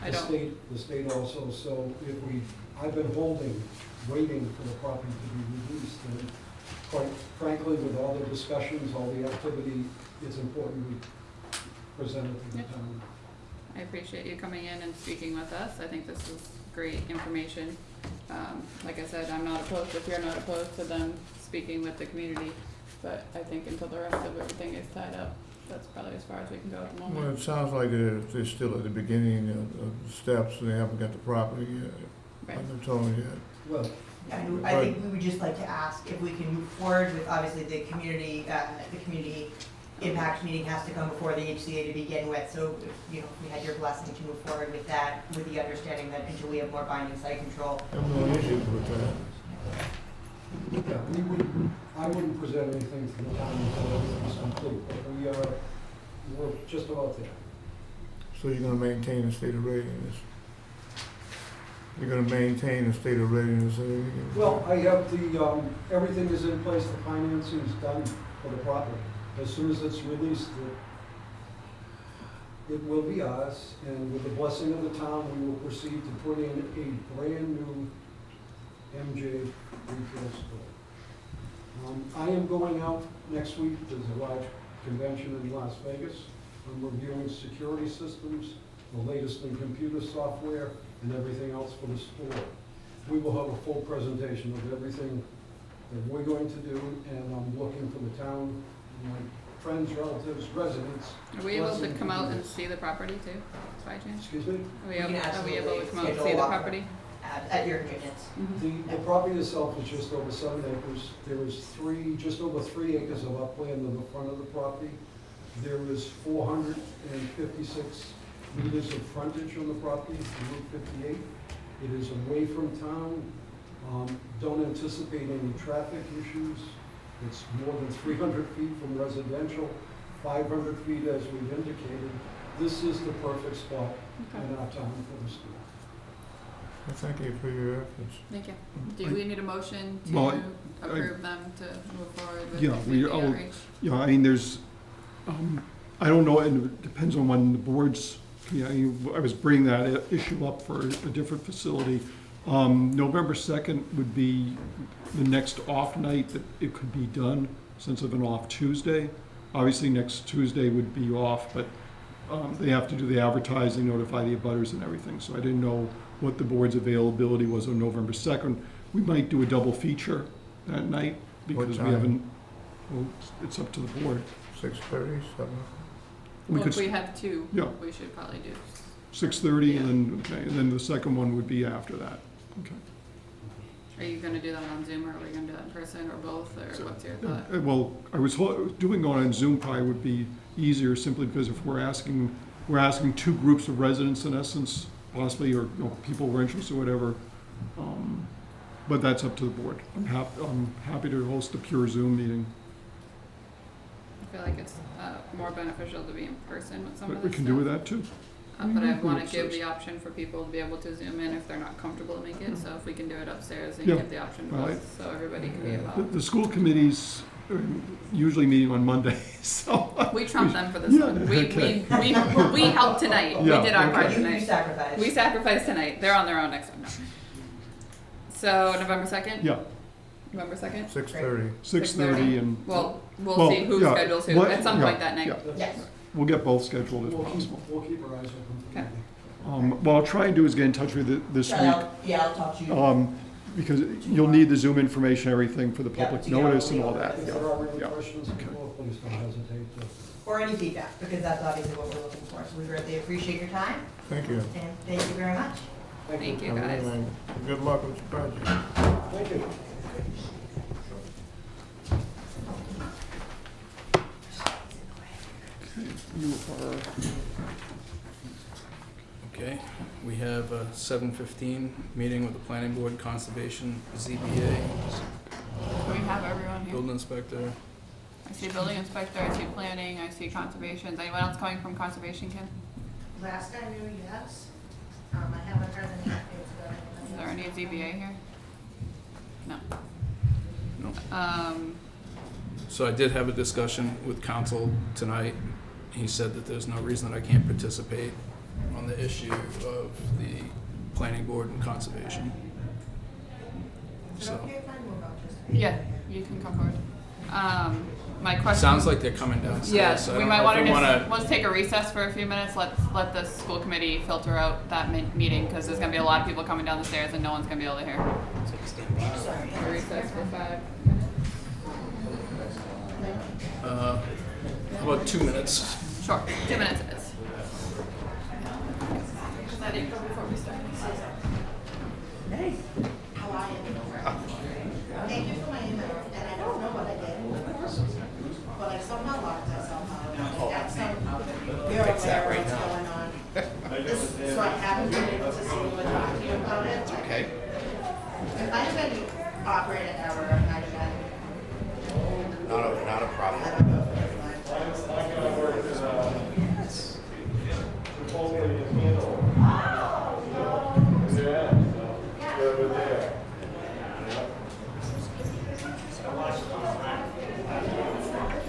The state also, so I've been waiting for the property to be released, and quite frankly, with all the discussions, all the activity, it's important we present it to the town. I appreciate you coming in and speaking with us. I think this is great information. Like I said, I'm not opposed, if you're not opposed to them speaking with the community, but I think until the rest of everything is tied up, that's probably as far as we can go at the moment. Well, it sounds like they're still at the beginning of the steps, they haven't got the property yet. Right. I'm not told yet. Well, I think we would just like to ask if we can move forward with, obviously, the community impact meeting has to come before the HCA to begin with, so if we had your blessing to move forward with that, with the understanding that until we have more binding site control. I have no issues with that. yeah, I wouldn't present anything to the town until everything is complete, but we're just about there. So you're gonna maintain the state of readiness? You're gonna maintain the state of readiness? Well, I have everything is in place, the financing is done for the property. As soon as it's released, it will be ours, and with the blessing of the town, we will proceed to put in a brand-new MJ retail store. I am going out next week, there's a large convention in Las Vegas. I'm reviewing security systems, the latest in computer software, and everything else for the store. We will have a full presentation of everything that we're going to do, and I'm looking for the town, my friends, relatives, residents. Are we able to blessing come out do and this. see the property too, by chance? Excuse me? Are we We can able to come out absolutely and schedule see a the walk. property? At your convenience. The property itself is just over 7 acres. There is just over 3 acres of upland in the front of the property. There is 456 meters of frontage on the property, Route 58. It is away from town. Don't anticipate any traffic issues. It's more than 300 feet from residential, 500 feet as we've indicated. This is the perfect spot in our town for the school. Well, thank you for your efforts. Thank you. Do we need a motion to Well, approve them to move forward with Yeah, the community I'll- outreach? Yeah, I mean, there's, I don't know, and it depends on when the boards, I was bringing that issue up for a different facility. November 2nd would be the next off night that it could be done, since of an off Tuesday. Obviously, next Tuesday would be off, but they have to do the advertising, notify the abutters and everything, so I didn't know what the board's availability was on November 2nd. We might do a double feature that night, because we time? haven't, well, it's up to the board. 6:30, 7? We Well, if could, we have two, Yeah. we should probably do. 6:30, and then, okay, and then the second one would be after that. Okay. Are you gonna do that on Zoom, or are we gonna do that in person, or both, or what's your thought? Well, I was doing it on Zoom probably would be easier, simply because if we're asking two groups of residents in essence, possibly, or, people who are interested or whatever. But that's up to the board. I'm happy to host a pure Zoom meeting. I feel like it's more beneficial to be in person with some But of we this can stuff. do with that too. But I wanna Upstairs. give the option for people to be able to Zoom in if they're not comfortable to make it, so if we can do it upstairs and Yeah. give the option to Well, both, so everybody can be The, involved. school committees are usually meeting on Mondays, so. We trumped them for this Yeah, one. okay. We helped tonight. We Yeah, did our part okay. You tonight. sacrificed. We sacrificed tonight. They're on their own next time. No. So November 2nd? Yeah, November 2nd? 6:30. 6:30 and. Well, we'll see who yeah, schedules who what- at some yeah, point that night. yeah. Yes. We'll get both scheduled if We'll possible. keep our eyes open. Okay. What I'll try and do is get in touch with you this Charlie, week, I'll talk to you. because you'll need the Zoom information, everything for the Yeah, public to get all notice the and all that. If Yeah. there are any Yeah. questions, Okay. please don't hesitate to. Or any feedback, because that's obviously what we're looking for. So we greatly appreciate your time, Thank you. and thank you very much. Thank you, Have a guys. good night. Good luck with your project. Thank you. You are. Okay, we have a 7:15 meeting with the planning board, conservation, ZBA, We have everyone here. building inspector. I see building inspector, I see planning, I see conservation. Is anyone else coming from conservation, Kim? Last I knew, yes. I haven't heard any updates about it. Is there any ZBA here? No. No. So I did have a discussion with council tonight. He said that there's no reason that I can't participate on the issue of the planning board and conservation. Is it So, okay if I move out just? Yeah, you can come forward. My question. sounds like they're coming downstairs. Yeah, so I we don't might know if wanna we just, wanna- let's take a recess for a few minutes, let the school committee filter out that meeting, cause there's gonna be a lot of people coming down the stairs and no one's gonna be able to hear. Sorry. A recess for 5 minutes? How about 2 minutes? Sure, 2 minutes it is. I didn't go before we started. Hey. How are you? Thank you for my email, and I don't know what I did, but I somehow locked myself out. I got some, you're aware of what's going on. So I haven't been able to see what we're talking about it. Okay. It might have been operator error, it might have been, Not a I problem. don't know if it's my fault.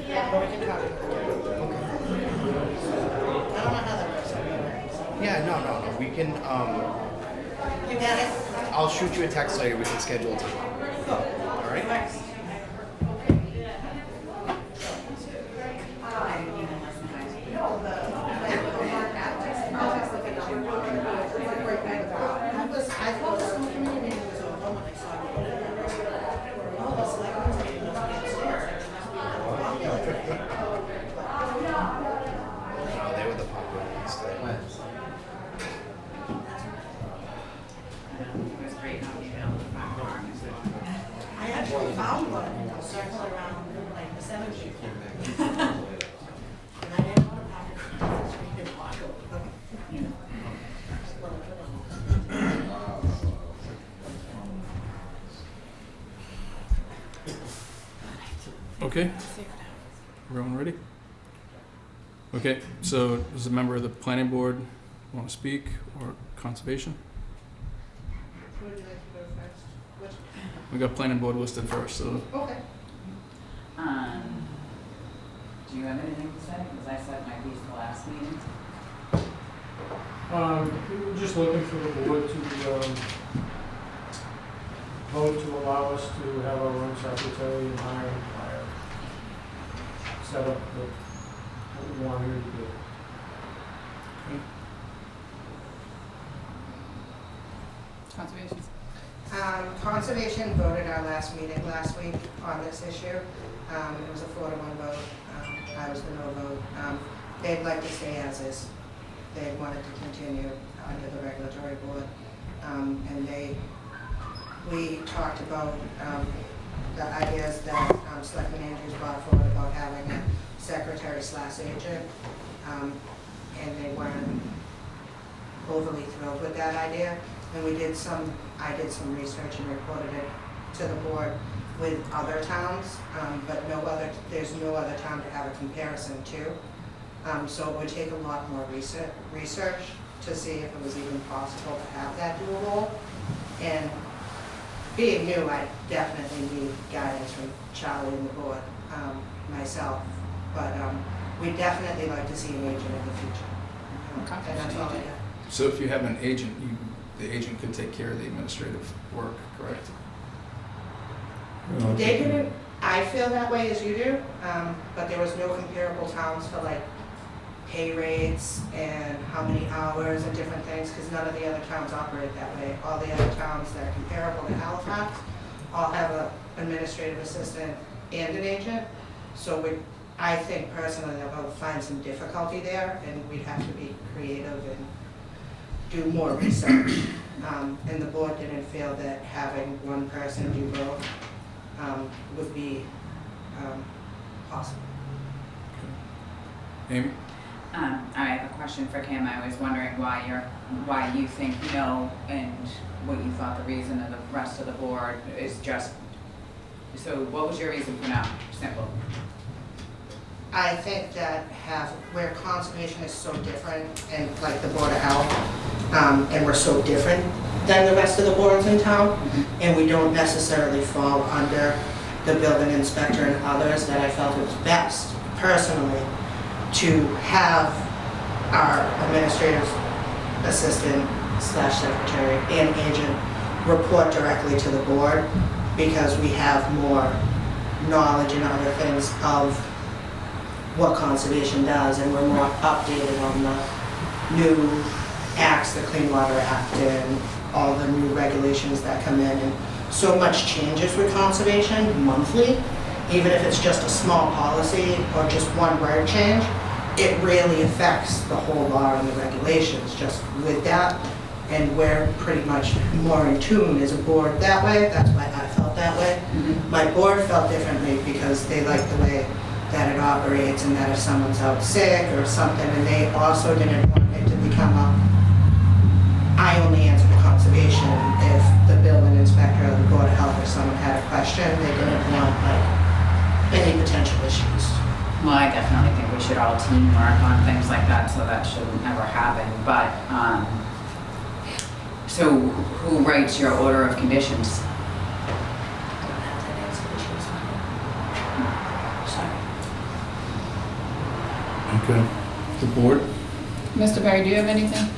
Yeah, but we can talk. I don't know how that works. Yeah, no. We can, You got it? I'll shoot you a text later. We can schedule a time. All right? I thought the school committee meeting was over when I saw it. Oh, the selectmen's meeting was upstairs. No, they were the popular ones today. I actually found one circle around like the 7th Street. And I didn't want to park across the street and walk over. Okay, everyone ready? Okay, so does a member of the planning board want to speak, or conservation? Who would you like to go first? Which? We got planning board listed first, so Okay. Do you have anything to say? Because I said my piece the last meeting. We're just looking for the board to, vote to allow us to have our own secretary and hire, set up what we want her to do. Conservation voted our last meeting last week on this issue. It was a 4-1 vote. I was the no vote. They'd like to stay as is. They wanted to continue under the regulatory board. And we talked about the ideas that Selectman Andrews brought forward about having a secretary/agent. And they weren't overly thrilled with that idea. And I did some research and reported it to the board with other towns, but there's no other town to have a comparison to. So it would take a lot more research to see if it was even possible to have that dual role. And being new, I definitely need guidance from Charlie and the board, myself. But we'd definitely like to see an agent in the future. Okay. And that's all I got. So if you have an agent, the agent could take care of the administrative work, correct? They didn't, I feel that way as you do, but there was no comparable towns for like pay rates and how many hours and different things, because none of the other towns operate that way. All the other towns that are comparable to Halifax all have an administrative assistant and an agent. So I think personally that we'll find some difficulty there, and we'd have to be creative and do more research. And the board didn't feel that having one person do both would be possible. Amy? I have a question for Kim. I was wondering why you think no, and what you thought the reason of the rest of the board is just. So what was your reason for no? Simple. I think that where conservation is so different, and like the Board of Health, and we're so different than the rest of the boards in town, and we don't necessarily fall under the building inspector and others, that I felt it was best, personally, to have our administrative assistant/secretary and agent report directly to the board, because we have more knowledge and other things of what conservation does, and we're more updated on the new acts, the Clean Water Act, and all the new regulations that come in. And so much changes with conservation monthly, even if it's just a small policy or just one word change, it really affects the whole law and the regulations just with that. And we're pretty much more in tune as a board that way. That's why I felt that way. My board felt differently because they like the way that it operates, and that if someone's out sick or something, and they also didn't want it to become I only answer to conservation. If the building inspector or the Board of Health or someone had a question, they didn't want any potential issues. Well, I definitely think we should all teamwork on things like that, so that shouldn't ever happen. But so who writes your order of conditions? Okay. The board? Mr. Perry, do you have anything?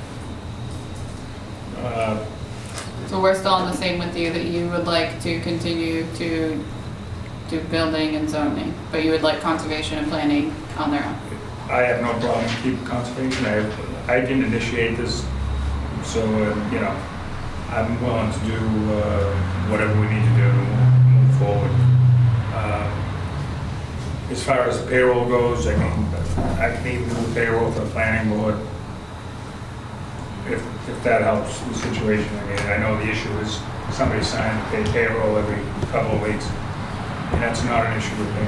So we're still on the same with you, that you would like to continue to do building and zoning, but you would like conservation and planning on their own? I have no problem keeping conservation. I didn't initiate this, so, I'm willing to do whatever we need to do to move forward. As far as the payroll goes, I can even do the payroll for the planning board, if that helps the situation. I mean, I know the issue is somebody signed to pay payroll every couple of weeks, and that's not an issue with me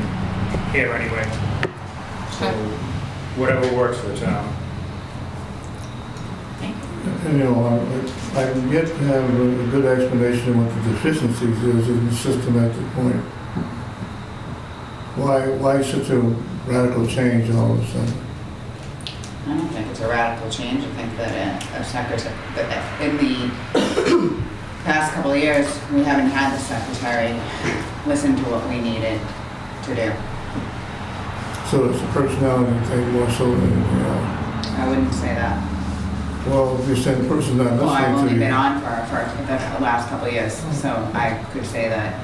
here anyway. So whatever works for the town. I've yet to have a good explanation of what the deficiencies is in the system at this point. Why such a radical change all of a sudden? I don't think it's a radical change. I think that a secretary, in the past couple of years, we haven't had the secretary listen to what we needed to do. So it's a personality thing more so than anything else? I wouldn't say that. Well, if you're saying the person's not listening to you. Well, I've only been on for the last couple of years, so I could say that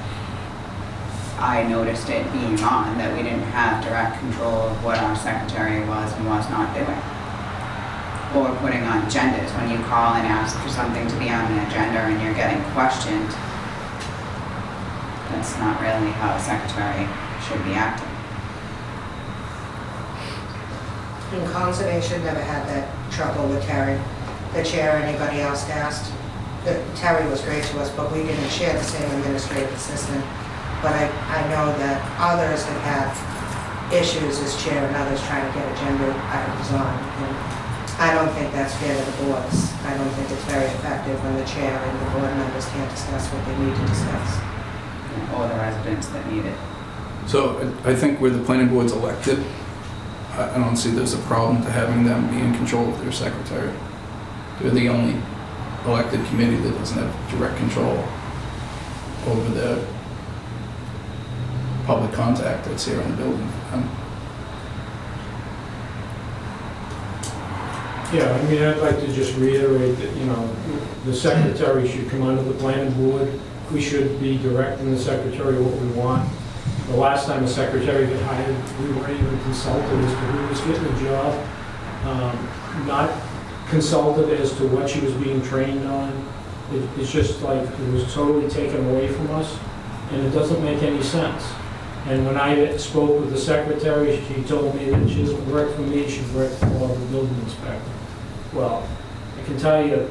I noticed it being on, that we didn't have direct control of what our secretary was and was not doing. Or putting on agendas. When you call and ask for something to be on an agenda and you're getting questioned, That's not really how a secretary should be acting. And Conservation never had that trouble with Terry, the chair or anybody else asked. Terry was great to us, but we didn't share the same administrative assistant. But I know that others have had issues as chair and others trying to get agenda items on. And I don't think that's fair to the boards. I don't think it's very effective when the chair and the board members can't discuss what they need to discuss. Or the residents that need it. So I think where the planning board's elected, I don't see there's a problem to having them be in control of their secretary. They're the only elected committee that doesn't have direct control over the public contact that's here in the building. Yeah, I mean, I'd like to just reiterate that, you know, the secretary should come under the planning board. We should be directing the secretary what we want. The last time a secretary got hired, we weren't even consulted as to who was getting the job. Not consulted as to what she was being trained on. It's just like, it was totally taken away from us, and it doesn't make any sense. And when I spoke with the secretary, she told me that she doesn't work for me, she worked for the building inspector. Well, I can tell you,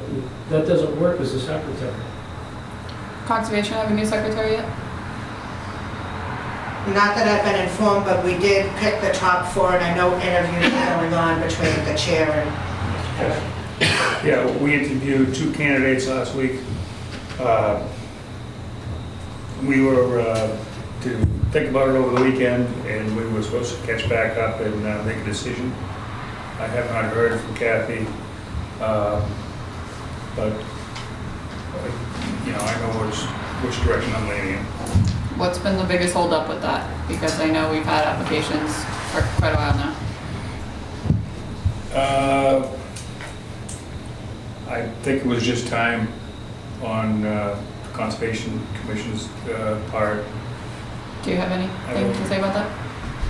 that doesn't work as a secretary. Conservation have a new secretary yet? Not that I've been informed, but we did pick the top 4, and I know interviews are going on between the chair and... Yeah, we interviewed 2 candidates last week. We were to think about it over the weekend, and we were supposed to catch back up and make a decision. I have not heard from Kathy, but you know, I know which direction I'm leaning in. What's been the biggest holdup with that? Because I know we've had applications for quite a while now. I think it was just time on Conservation Commission's part. Do you have anything to say about that?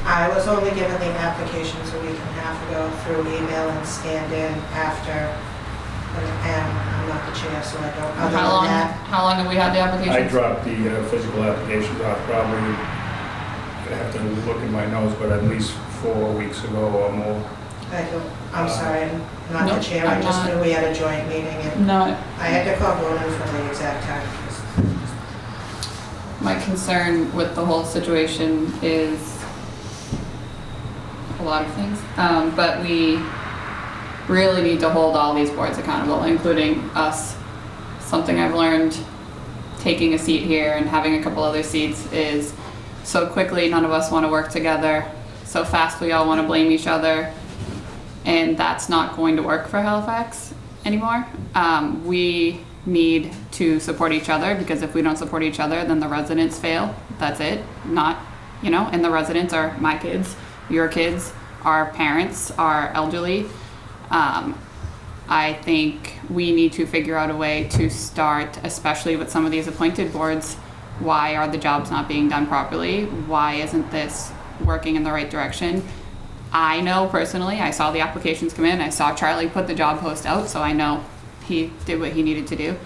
I was only given the applications a week and a half ago through email and scanned in after, and I'm not the chair, so I don't, other than that. How long have we had the applications? I dropped the physical applications off probably, I have to look in my notes, but at least 4 weeks ago or more. I'm sorry, I'm not Nope, the chair, I I'm just not. knew we had a joint meeting, and No, I had to call Gordon for the exact time. my concern with the whole situation is a lot of things, but we really need to hold all these boards accountable, including us. Something I've learned taking a seat here and having a couple other seats is so quickly none of us want to work together, so fast we all want to blame each other, and that's not going to work for Halifax anymore. We need to support each other, because if we don't support each other, then the residents fail. That's it. Not, you know, and the residents are my kids, your kids, our parents, our elderly. I think we need to figure out a way to start, especially with some of these appointed boards, why are the jobs not being done properly? Why isn't this working in the right direction? I know personally, I saw the applications come in, I saw Charlie put the job post out, so I know he did what he needed to do.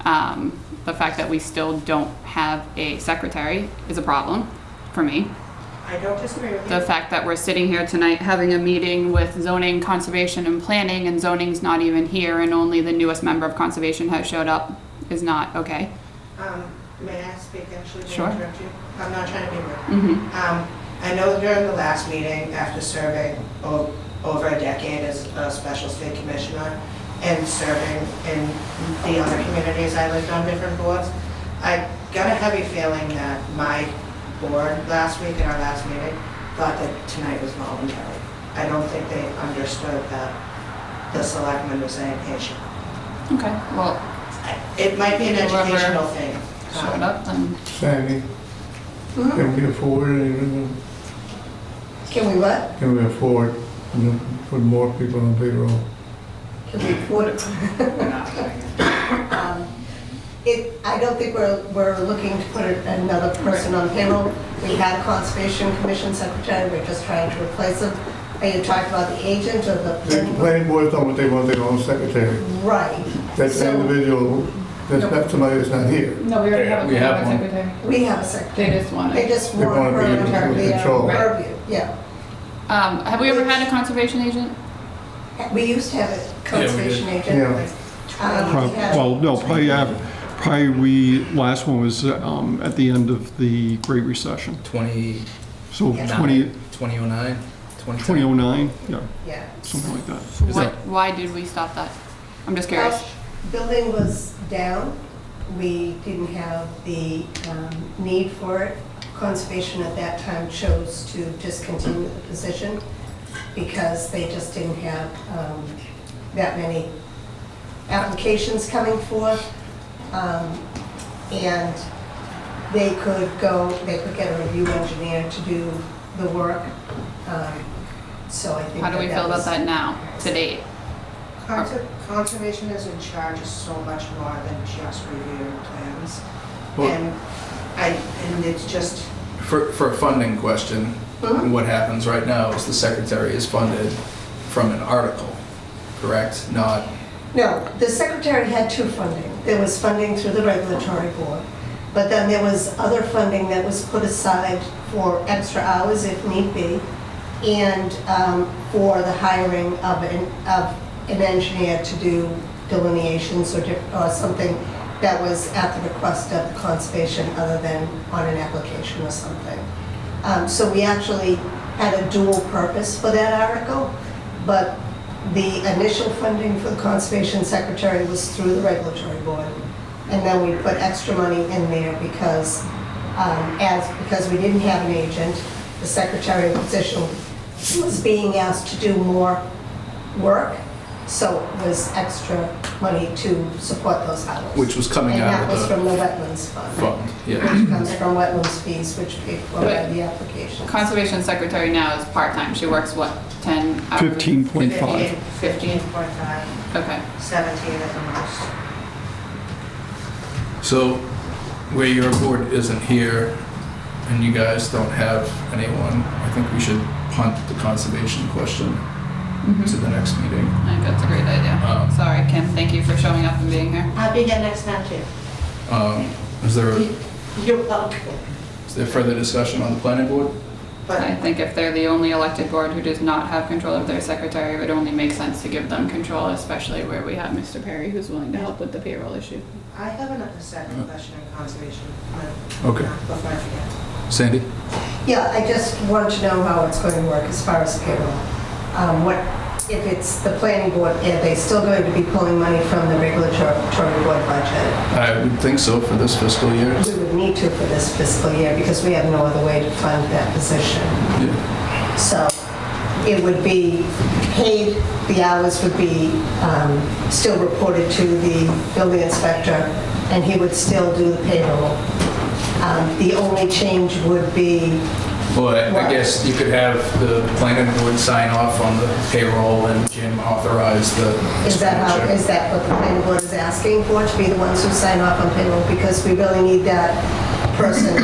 The fact that we still don't have a secretary is a problem for me. I don't disagree with you. The fact that we're sitting here tonight having a meeting with zoning, conservation, and planning, and zoning's not even here, and only the newest member of conservation has showed up, is not okay. May I speak actually? May I Sure. interrupt you? I'm not trying to be rude. I know during the last meeting, after serving over a decade as a special state commissioner and serving in the other communities I lived on different boards, I got a heavy feeling that my board last week, in our last meeting, thought that tonight was voluntary. I don't think they understood that the selectmen were saying, hey, Okay, well, it might be an Whoever educational thing. showed up, then Sandy, can we afford it? Can we what? Can we afford, put more people on payroll? Can we afford it? I don't think we're looking to put another person on payroll. We had a Conservation Commission secretary, we're just trying to replace him. Are you talking about the agent or the The planning board told me they want their own secretary. Right. That's the So- individual That's not somebody that's not here. No, we already have a We have one. secretary. We have a secretary. They just want They it. just They want wanna her be able to to control. purview, yeah. Have we ever had a conservation agent? We used to have a conservation agent. Yeah. We had- Well, no, probably last one was at the end of the Great Recession. 2009, So Yeah. 2009, 2009, yeah, Yeah. something like that. Is that- Why did we stop that? I'm just curious. Building was down. We didn't have the need for it. Conservation at that time chose to discontinue the position because they just didn't have that many applications coming forth. And they could get a review engineer to do the work. So I think How do we feel about was- that now, to date? Conservation is in charge of so much more than just reviewing plans. Well- And it's just, For a funding question, Mhm. what happens right now is the secretary is funded from an article, correct? Not, No, the secretary had two funding. There was funding through the regulatory board, but then there was other funding that was put aside for extra hours if need be, and for the hiring of an engineer to do delineations or something that was at the request of the conservation other than on an application or something. So we actually had a dual purpose for that article, but the initial funding for the conservation secretary was through the regulatory board. And then we put extra money in there because we didn't have an agent, the secretary position was being asked to do more work. So it was extra money to support those hours. which was coming out And that was of from the the wetlands fund, fund, yeah. which comes from wetlands fees, which paid for by the application. Conservation secretary now is part-time. She works what, 10 hours? 15.5. 15? Okay. 17 at the most. So where your board isn't here and you guys don't have anyone, I think we should punt the conservation question to the next meeting. I think that's a great idea. Sorry, Kim, thank you for showing up and being here. I'll be here next time too. Is there You're welcome. further discussion on the planning board? But I think if they're the only elected board who does not have control of their secretary, it would only make sense to give them control, especially where we have Mr. Perry, who's willing to help with the payroll issue. I have a second question on conservation. Okay. Before I forget. Sandy? Yeah, I just want to know how it's going to work as far as payroll. If it's the planning board, are they still going to be pulling money from the regulatory board budget? I would think so for this fiscal year. We would need to for this fiscal year because we have no other way to fund that position. Yeah. So it would be paid, the hours would be still reported to the building inspector, and he would still do the payroll. The only change would be, Well, I guess you could have the planning board sign off on the payroll and Jim authorize the is that what the planning board is asking for, to be the ones who sign off on payroll? Because we really need that person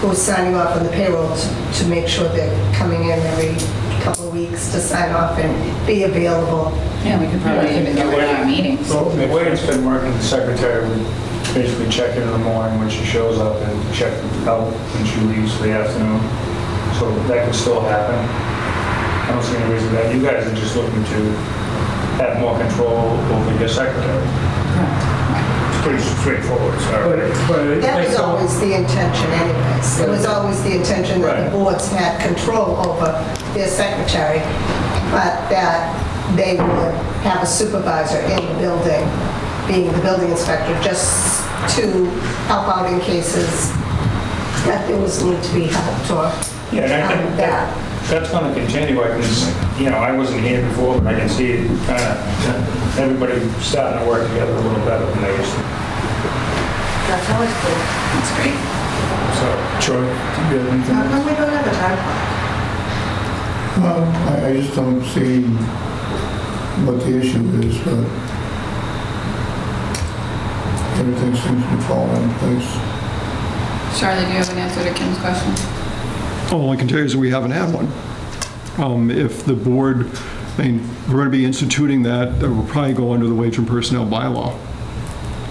who's signing off on the payroll to make sure they're coming in every couple of weeks to sign off and be available. Yeah, we could probably even do it at our meetings. Well, the way it's been working, the secretary would basically check in the morning when she shows up and check out when she leaves for the afternoon. So that could still happen. I don't see any reason that you guys are just looking to have more control over your secretary. It's pretty straightforward, sorry. That was always the intention anyways. It was always the intention that the Right. boards had control over their secretary, but that they would have a supervisor in the building, being the building inspector, just to help out in cases that there was need to be helped or Yeah, and I think that. that's going to continue, because, I wasn't here before, but I can see it kind of, everybody starting to work together a little better than they used to. That's always cool. That's great. So, Troy, do you have anything How else? come we don't have a time clock? I just don't see what the issue is, but everything seems to be falling in place. Charlie, do you have an answer to Kim's question? All I can tell you is that we haven't had one. If the board, we're going to be instituting that, that will probably go under the wage and personnel bylaw.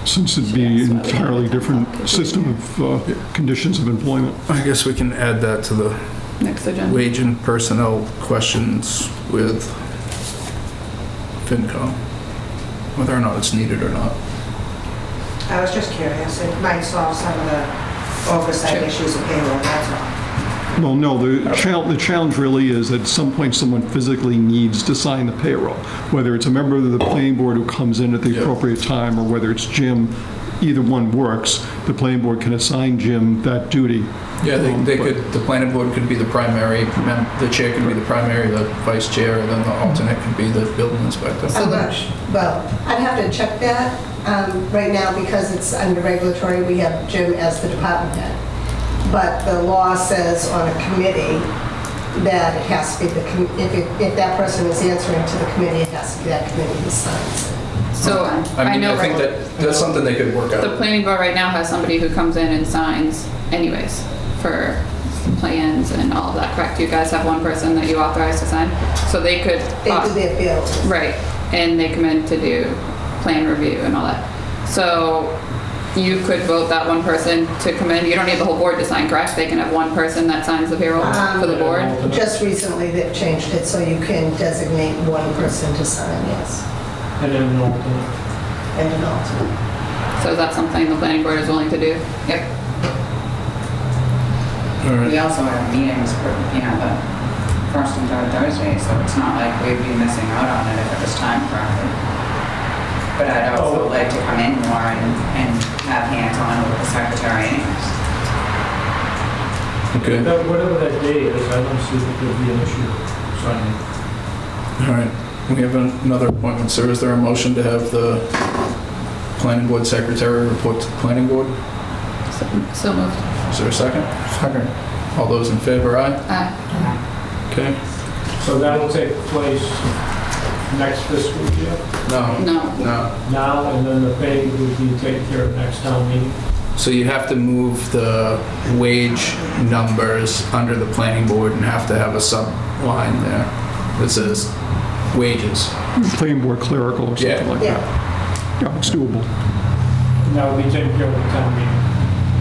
since it'd be an entirely different system of conditions of employment. I guess we can add that to the Next agenda. wage and personnel questions with FinCom, whether or not it's needed or not. I was just curious, it might solve some of the oversight issues of payroll, that's all. Well, no, the challenge really is at some point someone physically needs to sign the payroll. Whether it's a member of the planning board who comes in at the appropriate time, or whether it's Jim, either one works. The planning board can assign Jim that duty. Yeah, they could, the planning board could be the primary, the chair could be the primary, the vice chair, and then the alternate could be the building inspector. Well, I'd have to check that. Right now, because it's under regulatory, we have Jim as the department head. But the law says on a committee that it has to be if that person is answering to the committee, it has to be that committee who signs. So I know I think that's something they could work out. the planning board right now has somebody who comes in and signs anyways for plans and all of that, correct? You guys have one person that you authorize to sign? So they could... They do their bills. Right, and they come in to do plan review and all that. So you could vote that one person to come in. You don't need the whole board to sign, correct? They can have one person that signs the payroll for the board? Just recently, they've changed it so you can designate one person to sign, yes. And then an alternate. And an alternate. So is that something the planning board is willing to do? Yep. All right. We also have meetings, the first and third Thursday, so it's not like we'd be missing out on it if it was timed correctly. But I'd also like to come in more and have hands-on with the secretary anyways. Okay. Whatever that day is, I don't see that there'd be an issue signing. All right. We have another appointment, sir. Is there a motion to have the planning board secretary report to the planning board? So moved. Is there a second? Second. All those in favor, aye? Aye. Okay. So that'll take place next fiscal year? No. No. Now, and then the pay would be taken care of next town meeting? So you have to move the wage numbers under the planning board and have to have a sub-line there that says wages. Planning board clerical or something like that. Yeah, it's doable. And that would be taken care of at the town meeting?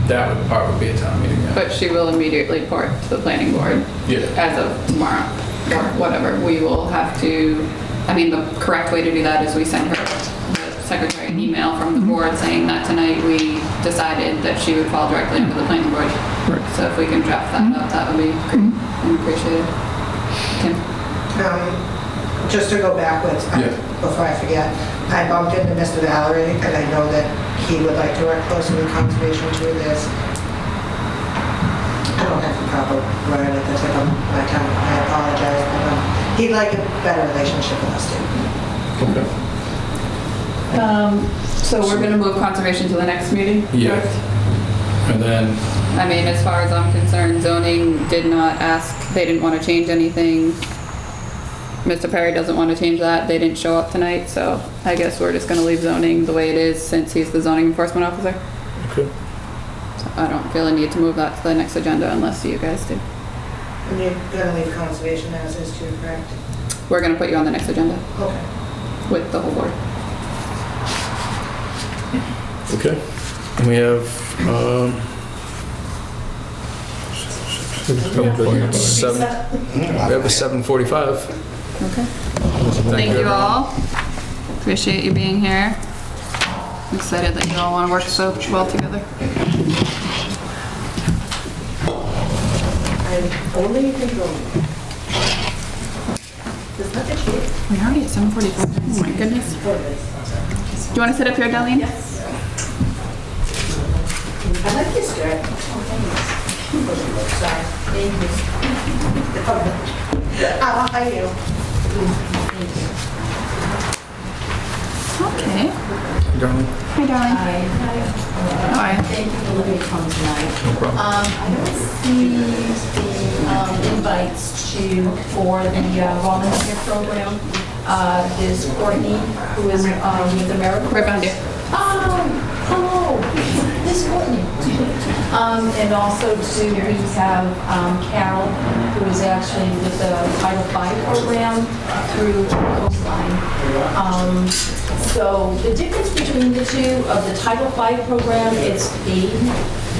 That part would be a town meeting, yeah. But she will immediately report to the planning board as of tomorrow or whatever. We will have to, the correct way to do that is we send her, the secretary, an email from the board saying that tonight we decided that she would fall directly under the planning board. Right. So if we can draft that up, that would be great and appreciated. Kim? Just to go backwards, before I forget, I bumped into Mr. Valerie, and I know that he would like to work closely with conservation to do this. I don't have the proper word at the tip of my tongue, I apologize, but he'd like a better relationship with us too. Okay. So we're gonna move conservation to the next meeting? Yeah. correct? And then, As far as I'm concerned, zoning did not ask, they didn't want to change anything. Mr. Perry doesn't want to change that. They didn't show up tonight, so I guess we're just gonna leave zoning the way it is since he's the zoning enforcement officer. okay. So I don't feel a need to move that to the next agenda unless you guys do. And you're gonna leave conservation as is too, correct? We're gonna put you on the next agenda Okay. with the whole board. Okay. And we have, we have a 7:45. Okay. Thank you all. Appreciate you being here. I'm excited that you all want to work so well together. I'm only controlling. There's nothing here. We're already at 7:45. Oh my goodness. Do you want to sit up here, Darlene? Yes. I like this skirt. Sorry. Thank you. How are you? Okay. Darling? Hi, darling. Hi. Hi. Thank you for letting me come tonight. I don't see the invites for the volunteer program. There's Courtney, who is with America. Right behind you. Oh, hello. This is Courtney. And also too, we have Carol, who is actually with the Title V program through Coastline. So the difference between the two of the Title V program, it's paid.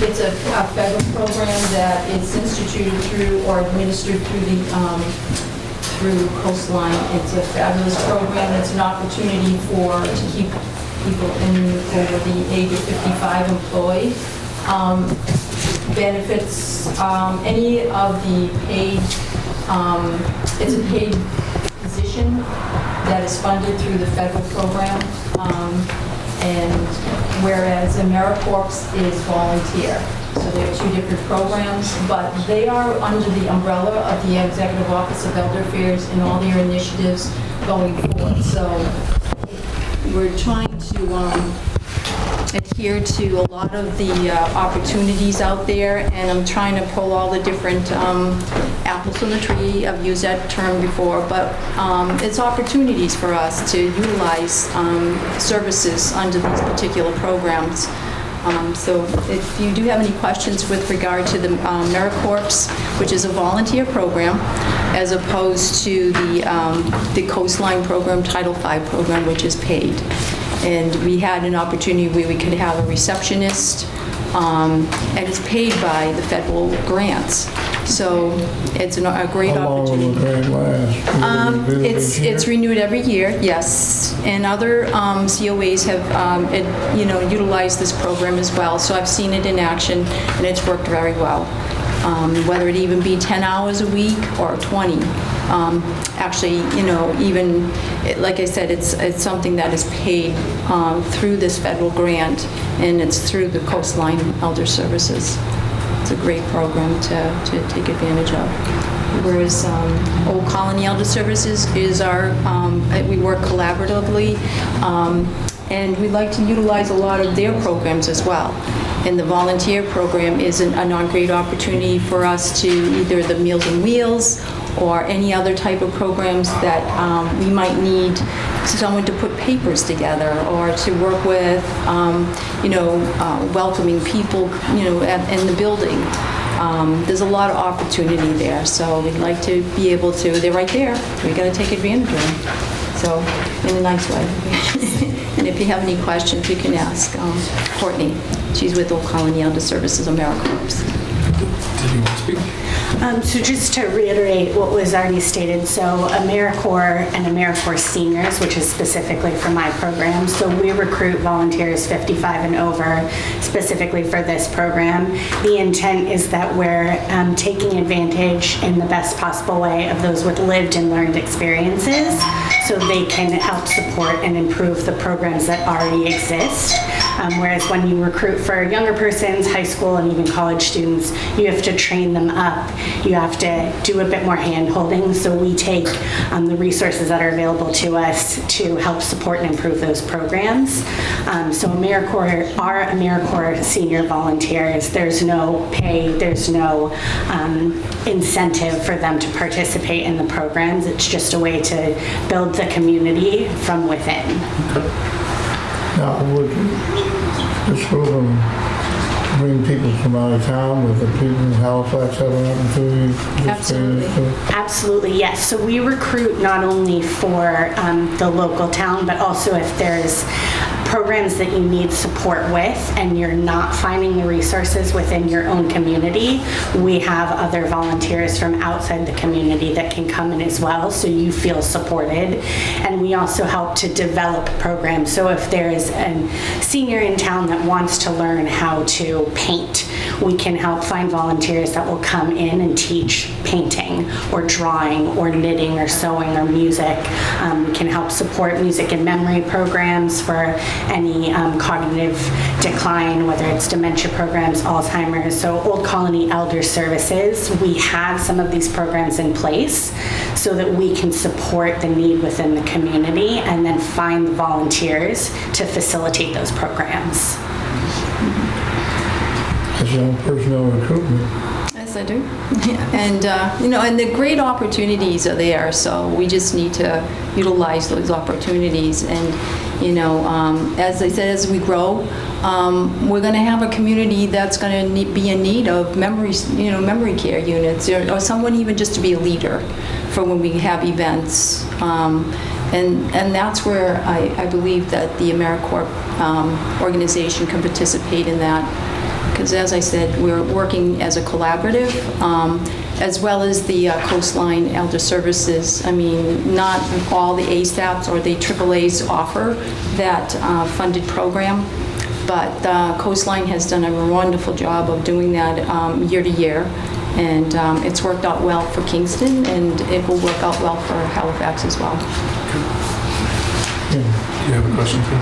It's a federal program that is instituted through or administered through Coastline. It's a fabulous program. It's an opportunity to keep people over the age of 55 employed. Benefits, any of the paid, it's a paid position that is funded through the federal program. And whereas AmeriCorps is volunteer. So they're two different programs, but they are under the umbrella of the Executive Office of Elder Affairs and all their initiatives going forward. So we're trying to adhere to a lot of the opportunities out there, and I'm trying to pull all the different apples from the tree. I've used that term before, but it's opportunities for us to utilize services under these particular programs. So if you do have any questions with regard to the AmeriCorps, which is a volunteer program, as opposed to the Coastline program, Title V program, which is paid. And we had an opportunity where we could have a receptionist, and it's paid by the federal grants. So it's a great opportunity. How long will the grant last? It's renewed every year, yes. And other COAs have, utilized this program as well. So I've seen it in action, and it's worked very well. Whether it even be 10 hours a week or 20. Actually, even, like I said, it's something that is paid through this federal grant, and it's through the Coastline Elder Services. It's a great program to take advantage of. Whereas Old Colony Elder Services is we work collaboratively, and we like to utilize a lot of their programs as well. And the volunteer program is a non-great opportunity for us to either the Meals on Wheels or any other type of programs that we might need someone to put papers together or to work with, welcoming people, in the building. There's a lot of opportunity there, so we'd like to be able to, they're right there, we gotta take advantage of them. So, in a nice way. And if you have any questions, you can ask Courtney. She's with Old Colony Elder Services AmeriCorps. Did you want to speak? So just to reiterate what was already stated, so AmeriCorps and AmeriCorps Seniors, which is specifically for my program, so we recruit volunteers 55 and over specifically for this program. The intent is that we're taking advantage in the best possible way of those with lived and learned experiences so they can help support and improve the programs that already exist. Whereas when you recruit for younger persons, high school and even college students, you have to train them up. You have to do a bit more hand-holding. So we take the resources that are available to us to help support and improve those programs. So our AmeriCorps senior volunteers, there's no pay, there's no incentive for them to participate in the programs. It's just a way to build the community from within. Now, would this program bring people from out of town? Would the people in Halifax have an opportunity to participate in this too? Absolutely, yes. So we recruit not only for the local town, but also if there's programs that you need support with and you're not finding the resources within your own community, we have other volunteers from outside the community that can come in as well, so you feel supported. And we also help to develop programs. So if there's a senior in town that wants to learn how to paint, we can help find volunteers that will come in and teach painting or drawing or knitting or sewing or music. We can help support music and memory programs for any cognitive decline, whether it's dementia programs, Alzheimer's. So Old Colony Elder Services, we have some of these programs in place so that we can support the need within the community and then find volunteers to facilitate those programs. As young personnel recruitment. Yes, I do. And, and the great opportunities are there, so we just need to utilize those opportunities. And, as I said, as we grow, we're going to have a community that's going to be in need of memory care units, or someone even just to be a leader for when we have events. And that's where I believe that the AmeriCorps organization can participate in that. Because as I said, we're working as a collaborative, as well as the Coastline Elder Services. I mean, not all the ASAPs or the AAAs offer that funded program, but Coastline has done a wonderful job of doing that year to year. And it's worked out well for Kingston, and it will work out well for Halifax as well. Do you have a question, Phil?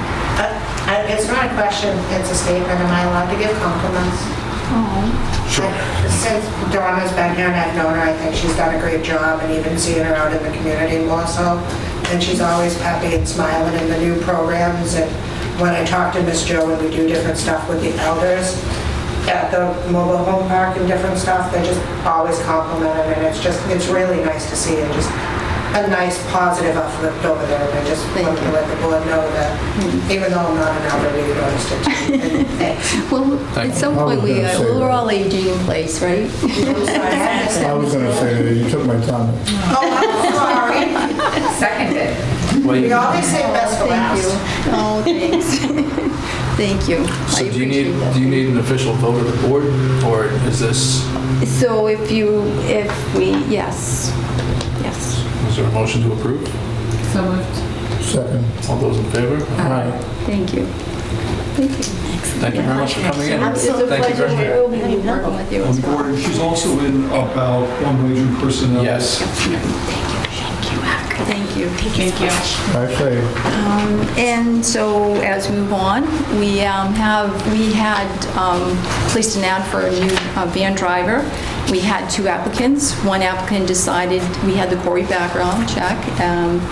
It's not a question, it's a statement. Am I allowed to give compliments? Sure. Since Donna's been here and I've known her, I think she's done a great job, and even seeing her out in the community more so. And she's always happy and smiling in the new programs. And when I talk to Miss Jo and we do different stuff with the elders at the mobile home park and different stuff, they just always compliment her, and it's really nice to see, and just a nice positive uplift over there. And I just want to let the board know that even though I'm not an elder, we noticed it too. And thanks. Well, at some point, we're all aging in place, right? I was going to say that you took my tongue. Oh, I'm sorry. Seconded. We always say best for last. Oh, thanks. Thank you. So do you need an official vote of the board, or is this? So if we, yes. Is there a motion to approve? So moved. Second. All those in favor? Aye. Thank you. Thank you. Thank you very much for coming in. It's a Thank you very much. pleasure working with you as well. And she's also in about one wage and personnel. Yes. Thank you. Thank you. I say, And so as we move on, we had placed an ad for a new van driver. We had 2 applicants. One applicant decided, we had the Corey background check, and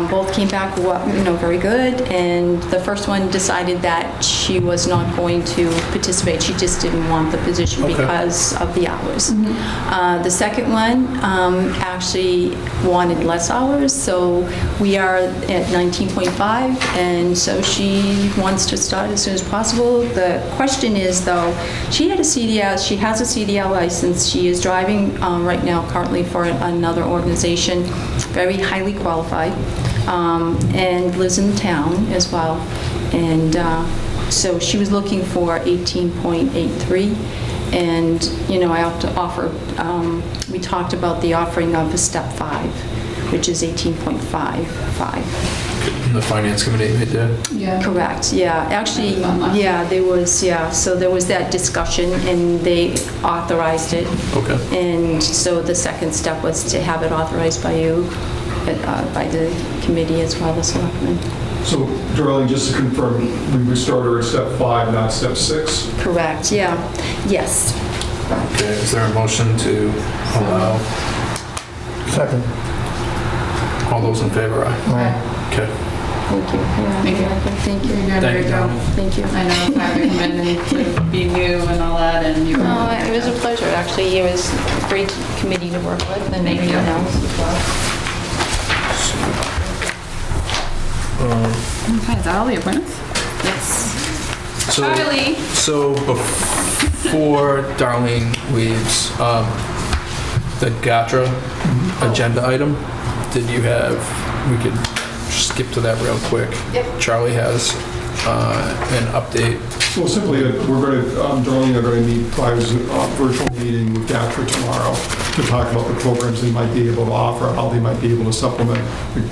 both came back very good. And the first one decided that she was not going to participate. She just didn't want the position because of the hours. The second one actually wanted less hours, so we are at 19.5, and so she wants to start as soon as possible. The question is, though, she has a CDL license. She is driving right now currently for another organization, very highly qualified, and lives in town as well. And so she was looking for 18.83. And, I have to offer, we talked about the offering of a step 5, which is 18.55. The finance committee made that? Yeah. Correct, yeah. Actually, so there was that discussion, and they authorized it. Okay. And so the second step was to have it authorized by you, by the committee as well, the selectmen. So, Darlene, just to confirm, we would start her at step 5, not step 6? Correct, yeah. Yes. Okay, is there a motion to allow? second. All those in favor, aye? Aye. Okay. Thank you. Yeah, Thank you. Thank you. You're doing a Thank great you, job. Donna. Thank you. I know it's hard to come in and to be new and all that, and you. No, it was a pleasure, actually. It was a great committee to work with, and Thank you. everyone else as well. Okay, is that all the appointments? Yes. Charlie. So before Darlene leaves, the GATRA agenda item, we could skip to that real quick. Yep. Charlie has an update. Well, simply, Darlene and I are going to meet by virtual meeting with GATRA tomorrow to talk about the programs they might be able to offer, how they might be able to supplement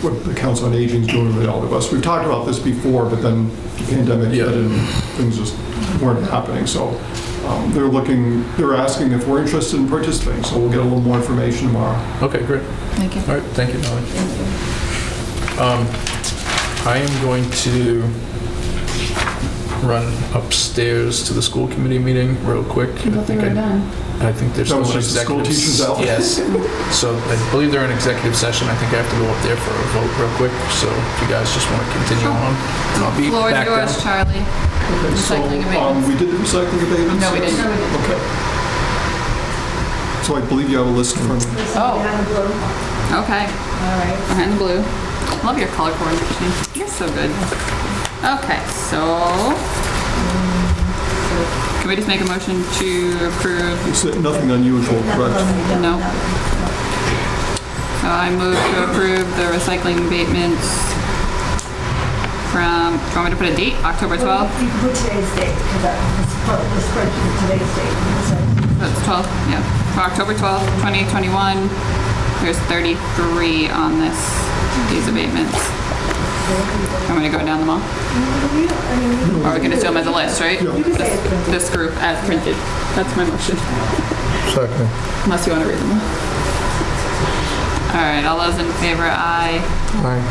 what the Council on Aging is doing with Elder Us. We've talked about this before, but then the pandemic hit and things just weren't happening. So they're asking if we're interested in participating. So we'll get a little more information tomorrow. Okay, great. Thank you. All right, thank you, Darlene. Thank you. I am going to run upstairs to the school committee meeting real quick. I thought they were done. I think there's That still was an just the school executive. teachers out. Yes. So I believe they're in executive session. I think I have to go up there for a vote real quick. So if you guys just want to continue on, and I'll be Floor is back down. yours, Charlie. Okay, so, Recycling abatements. we did the recycling abatements? No, we didn't. Okay. So I believe you have a list from, Oh. Okay. All right. Behind the blue. Love your color coordination. You're so good. Okay, so can we just make a motion to approve? it's nothing unusual, correct? No. So I move to approve the recycling abatements from, do you want me to put a date, October 12th? You can put today's date, because this spreadsheet is today's date. That's 12, yeah. For October 12th, 2021, there's 33 on these abatements. I'm gonna go down them all. Or we can assume as a list, right? This group as printed. That's my motion. Second. Unless you want to read them all. All right, all those in favor, aye. Aye.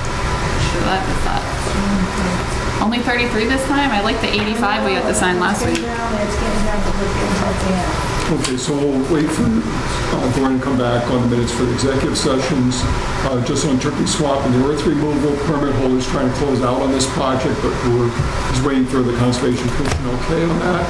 So that is that. Only 33 this time? I like the 85 we had to sign last week. Okay, so we'll wait for Gordon to come back on the minutes for the executive sessions. Just on turkey swap and the earth removal, permit holders trying to close out on this project, but we're just waiting for the Conservation Commission okay on that.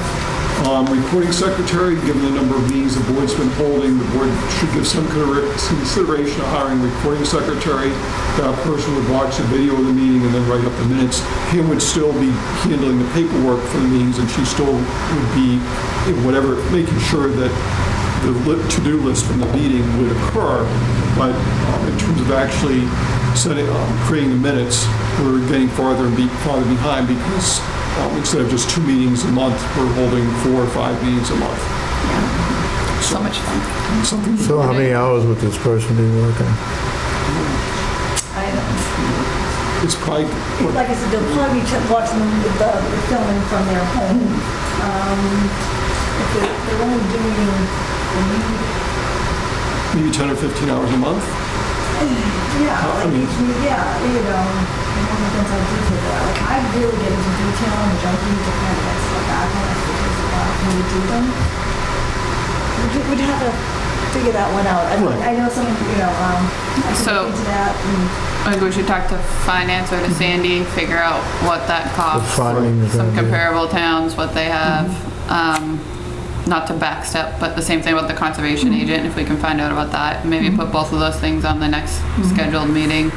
Recording secretary, given the number of meetings the board's been holding, the board should give some consideration to hiring a recording secretary. That person would watch the video of the meeting and then write up the minutes. Kim would still be handling the paperwork for the meetings, and she still would be, whatever, making sure that the to-do list from the meeting would occur. But in terms of actually creating the minutes, we're getting farther behind because instead of just 2 meetings a month, we're holding 4 or 5 meetings a month. So much fun. So how many hours would this person be working? It's probably, Like I said, they'll probably be watching the filming from their home. If they're only doing maybe 10 or 15 hours a month. yeah, like each meeting, yeah, it depends how detailed they are. Like, I really get into detail on the junkie to kind of get stuff back on us when we do them. We'd have to figure that one out. I mean, I know some, I So- can look into that and I think we should talk to finance or to Sandy, figure out what that The costs. funding is Some gonna be- comparable towns, what they have. Not to backstep, but the same thing about the conservation agent, if we can find out about that. Maybe put both of those things on the next scheduled meeting.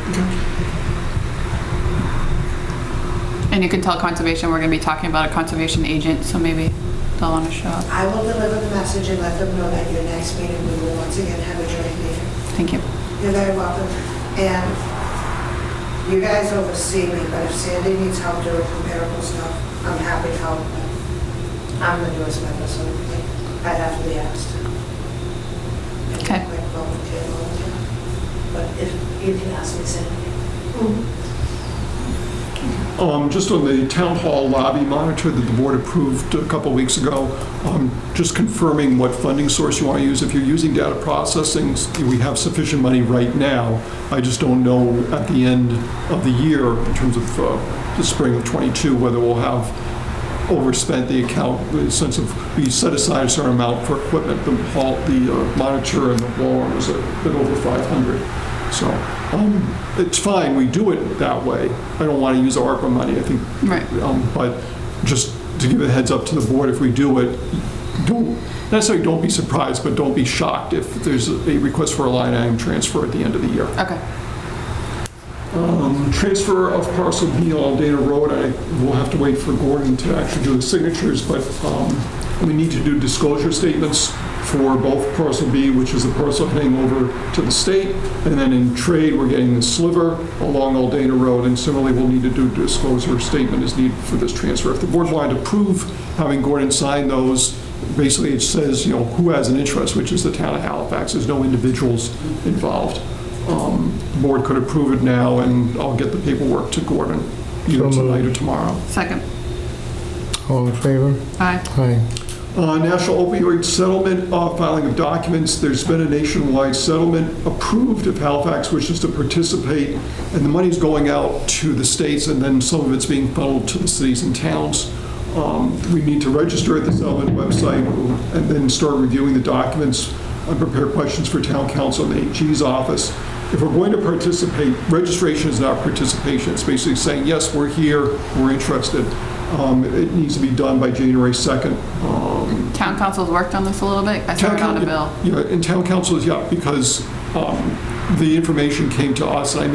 And you can tell conservation, we're gonna be talking about a conservation agent, so maybe they'll wanna show up. I will deliver the message and let them know that your next meeting, we will once again have a joint meeting. Thank you. You're very welcome. And you guys oversee me, but if Sandy needs help doing comparable stuff, I'm happy to help. But I'm the newest member, so I'd have to be asked. Okay. Like volunteer. But if you can ask me, Sandy. Just on the town hall lobby monitor that the board approved a couple weeks ago, just confirming what funding source you want to use. If you're using data processing, we have sufficient money right now. I just don't know at the end of the year, in terms of the spring of '22, whether we'll have overspent the account in the sense of we set aside a certain amount for equipment. The monitor and the wall was a bit over 500. So it's fine, we do it that way. I don't want to use ARPA money, I think. Right. But just to give a heads up to the board, if we do it, don't be surprised, but don't be shocked if there's a request for a line item transfer at the end of the year. Okay. Transfer of parcel B on Dana Road, we'll have to wait for Gordon to actually do the signatures, but we need to do disclosure statements for both parcel B, which is the parcel heading over to the state, and then in trade, we're getting the sliver along Aldana Road, and similarly, we'll need to do a disclosure statement as needed for this transfer. If the board wanted to approve having Gordon sign those, basically it says, who has an interest, which is the town of Halifax. There's no individuals involved. The board could approve it now, and I'll get the paperwork to Gordon either tonight or tomorrow. Second. All in favor? Aye. Aye. National opioid settlement, filing of documents. There's been a nationwide settlement approved if Halifax wishes to participate, and the money's going out to the states, and then some of it's being funneled to the cities and towns. We need to register at the settlement website and then start reviewing the documents and prepare questions for town council and the AG's office. If we're going to participate, registration is not participation. It's basically saying, yes, we're here, we're interested. It needs to be done by January 2nd. Town council's worked on this a little bit. I saw it on a bill. Yeah, and town council is, yeah, because the information came to us, and I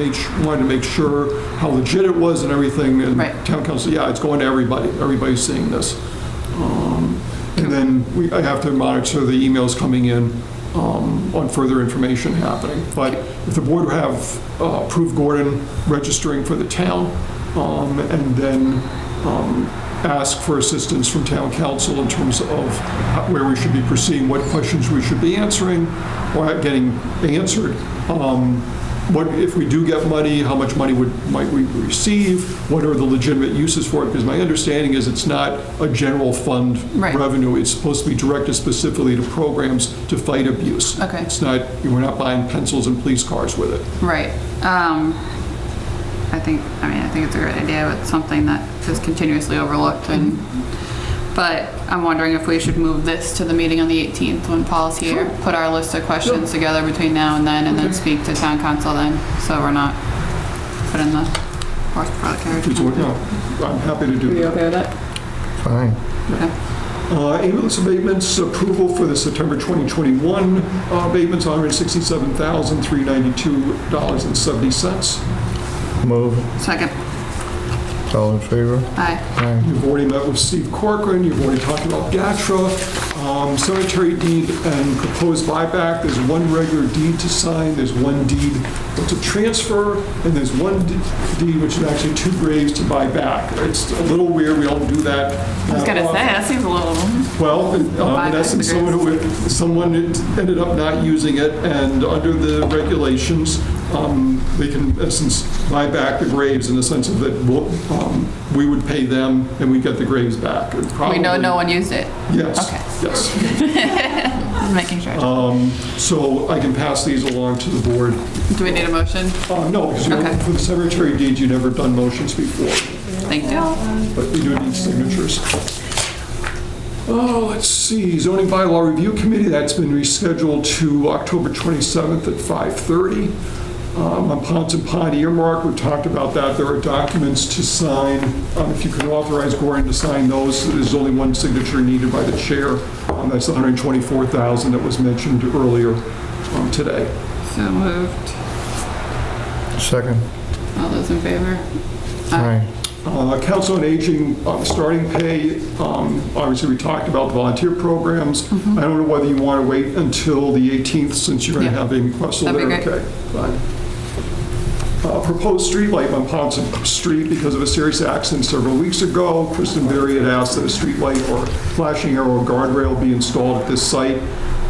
wanted to make sure how legit it was and everything. And Right. town council, yeah, it's going to everybody. Everybody's seeing this. And then I have to monitor the emails coming in on further information happening. But if the board would have approved Gordon registering for the town, and then ask for assistance from town council in terms of where we should be proceeding, what questions we should be answering or getting answered. What if we do get money, how much money might we receive? What are the legitimate uses for it? Because my understanding is it's not a general fund revenue. It's supposed to be directed specifically to programs to fight abuse. Okay. It's not, we're not buying pencils and police cars with it. Right. I think it's a great idea, but something that is continuously overlooked. But I'm wondering if we should move this to the meeting on the 18th when Paul's here, put our list of questions together between now and then speak to town council then, so we're not putting the horse before the carriage. I'm happy to do that. Are you okay with that? Fine. Okay. Ambulance abatements approval for the September 2021 abatements, $167,392.70. Move. Second. All in favor? Aye. Aye. You've already met with Steve Corcoran, you've already talked about GATRA, cemetery deed and proposed buyback. There's one regular deed to sign, there's one deed to transfer, and there's one deed which is actually 2 graves to buy back. It's a little weird, we don't do that. I was gonna say, that seems a little. Well, in essence, someone ended up not using it, and under the regulations, they can, in essence, buy back the graves in the sense of that we would pay them and we get the graves back. We know no one used it? Yes. Okay. Yes. Just making sure. So I can pass these along to the board. Do we need a motion? No, because for the cemetery deeds, you've never done motions before. Thank you. But we do need signatures. Oh, let's see, zoning bylaw review committee, that's been rescheduled to October 27th at 5:30. On Ponce and Pond earmark, we talked about that. There are documents to sign. If you can authorize Gordon to sign those, there's only one signature needed by the chair. That's the $124,000 that was mentioned earlier today. So moved. Second. All those in favor? Aye. Council on Aging, starting pay, obviously we talked about the volunteer programs. I don't know whether you want to wait until the 18th since you're going to have a requestal there. That'd be great. Okay, fine. Proposed streetlight on Ponce Street because of a serious accident several weeks ago. Kristen Berry had asked that a streetlight or flashing arrow or guardrail be installed at this site.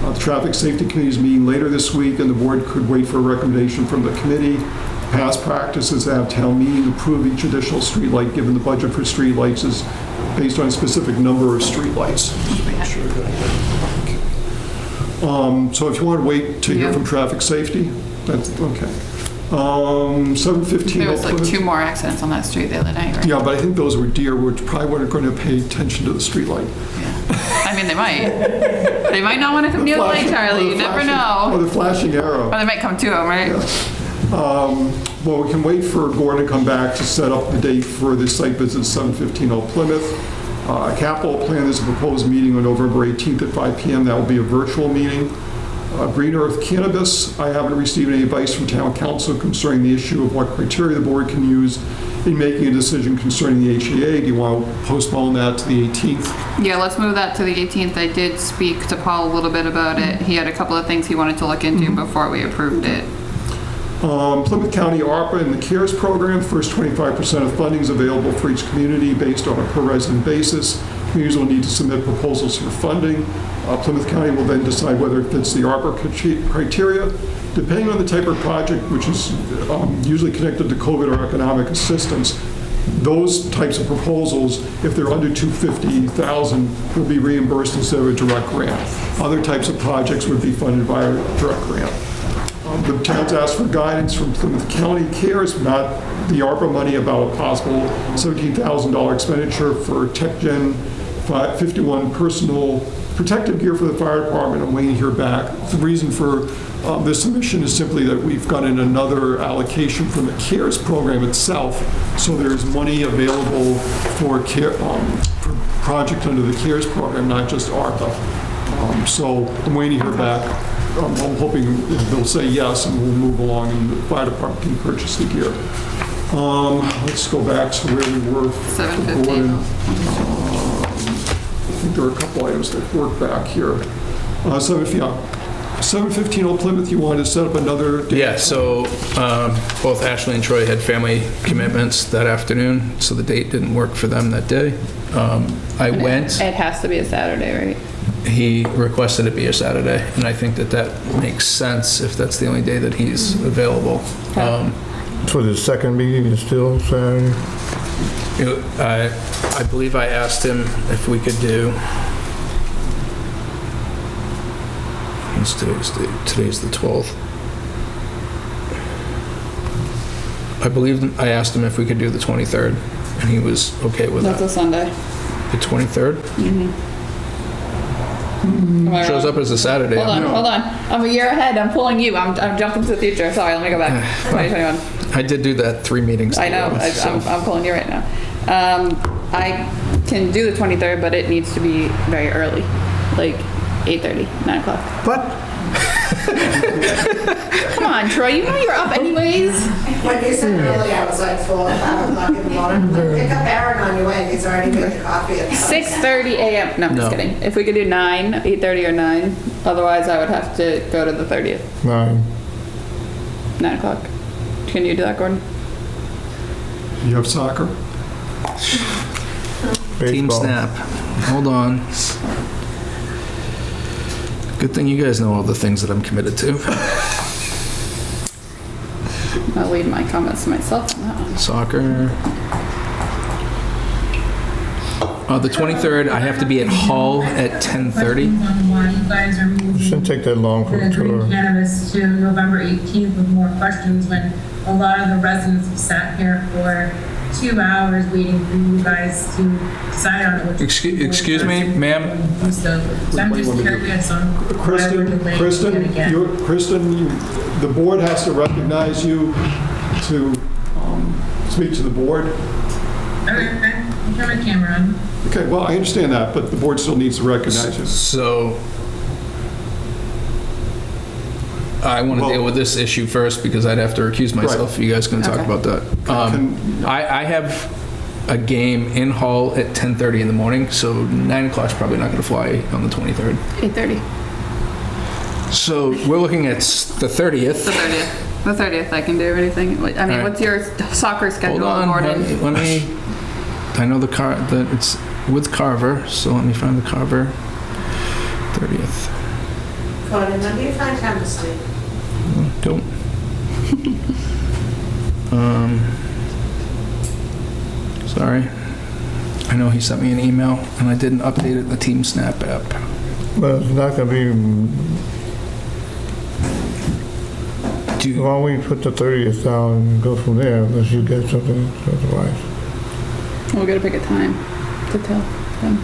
The Traffic Safety Committee is meeting later this week, and the board could wait for a recommendation from the committee. Past practices to have town meeting approve each additional streetlight, given the budget for streetlights is based on a specific number of streetlights. So if you want to wait to hear from Traffic Safety, that's okay. 7:15. There was like 2 more accidents on that street the other night, right? Yeah, but I think those were deer, which probably weren't going to pay attention to the streetlight. I mean, they might. They might not want to come near the light, Charlie. You never know. Or the flashing arrow. Or they might come to them, right? Well, we can wait for Gordon to come back to set up the date for the site visit, 7:15 Old Plymouth. Capital plan, there's a proposed meeting on November 18th at 5 p.m. That will be a virtual meeting. Green Earth Cannabis, I haven't received any advice from town council concerning the issue of what criteria the board can use in making a decision concerning the HEA. Do you want to postpone that to the 18th? Yeah, let's move that to the 18th. I did speak to Paul a little bit about it. He had a couple of things he wanted to look into before we approved it. Plymouth County ARPA and the CARES program, first 25% of funding is available for each community based on a per resident basis. Communities will need to submit proposals for funding. Plymouth County will then decide whether it fits the ARPA criteria. Depending on the type of project, which is usually connected to COVID or economic assistance, those types of proposals, if they're under $250,000, will be reimbursed instead of a direct grant. Other types of projects would be funded by a direct grant. The town's asked for guidance from Plymouth County CARES, not the ARPA money about a possible $17,000 expenditure for Tech Gen 51 personal protective gear for the fire department. I'm waiting to hear back. The reason for this submission is simply that we've gotten another allocation from the CARES program itself. So there's money available for for project under the CARES program, not just ARPA. So I'm waiting to hear back. I'm hoping they'll say yes and we'll move along and the fire department can purchase the gear. Let's go back to where we were. 7:15. I think there are a couple items that work back here. 7:15 Old Plymouth, you wanted to set up another day? Yeah, so both Ashley and Troy had family commitments that afternoon, so the date didn't work for them that day. I went. It has to be a Saturday, right? He requested it be a Saturday, and I think that makes sense if that's the only day that he's available. For the second meeting is still Saturday? I believe I asked him if we could do. What's today's date? Today's the 12th. I believe I asked him if we could do the 23rd, and he was okay with That's that. a Sunday. The 23rd? Shows up as a Saturday. Hold on. I'm a year ahead. I'm pulling you. I'm jumping to the future. Sorry, let me go back. 2021. I did do that 3 meetings I know. ago, so. I'm pulling you right now. I can do the 23rd, but it needs to be very early, like 8:30, 9 o'clock. What? Come on, Troy. You know you're up anyways. Like you said earlier, I was like 4 or 5 o'clock in the morning. Pick up Aaron on your way. He's already made the coffee. 6:30 a.m. No, I'm just kidding. If we could do 9, 8:30 or 9. Otherwise, I would have to go to the 30th. 9. 9 o'clock. Can you do that, Gordon? You have soccer? Team Baseball. snap. Hold on. Good thing you guys know all the things that I'm committed to. I'll leave my comments to myself on that one. Soccer. The 23rd, I have to be at Hull at 10:30. Questions on why you guys are moving Shouldn't take that long for the the tour. green cannabis to November 18th with more questions when a lot of the residents have sat here for 2 hours waiting for you guys to decide on which. Excuse me, ma'am? So I'm just curious on why we're delaying it again. Kristen, the board has to recognize you to speak to the board. Okay, I'll turn my camera on. Okay, well, I understand that, but the board still needs to recognize you. So I want to deal with this issue first because I'd have to recuse myself. You guys can talk about that. I have a game in Hull at 10:30 in the morning, so 9 o'clock's probably not going to fly on the 23rd. 8:30. So we're looking at the 30th. The 30th. The 30th, I can do anything. I mean, All right. what's your soccer schedule, Hold on, Gordon? let me. I know it's with Carver, so let me find the Carver. 30th. Gordon, when do you find time to sleep? Don't. Sorry. I know he sent me an email and I didn't update it in the Team Snap app. Well, it's not gonna be, why don't we put the 30th down and go from there unless you get something otherwise. We're going to pick a time to tell them.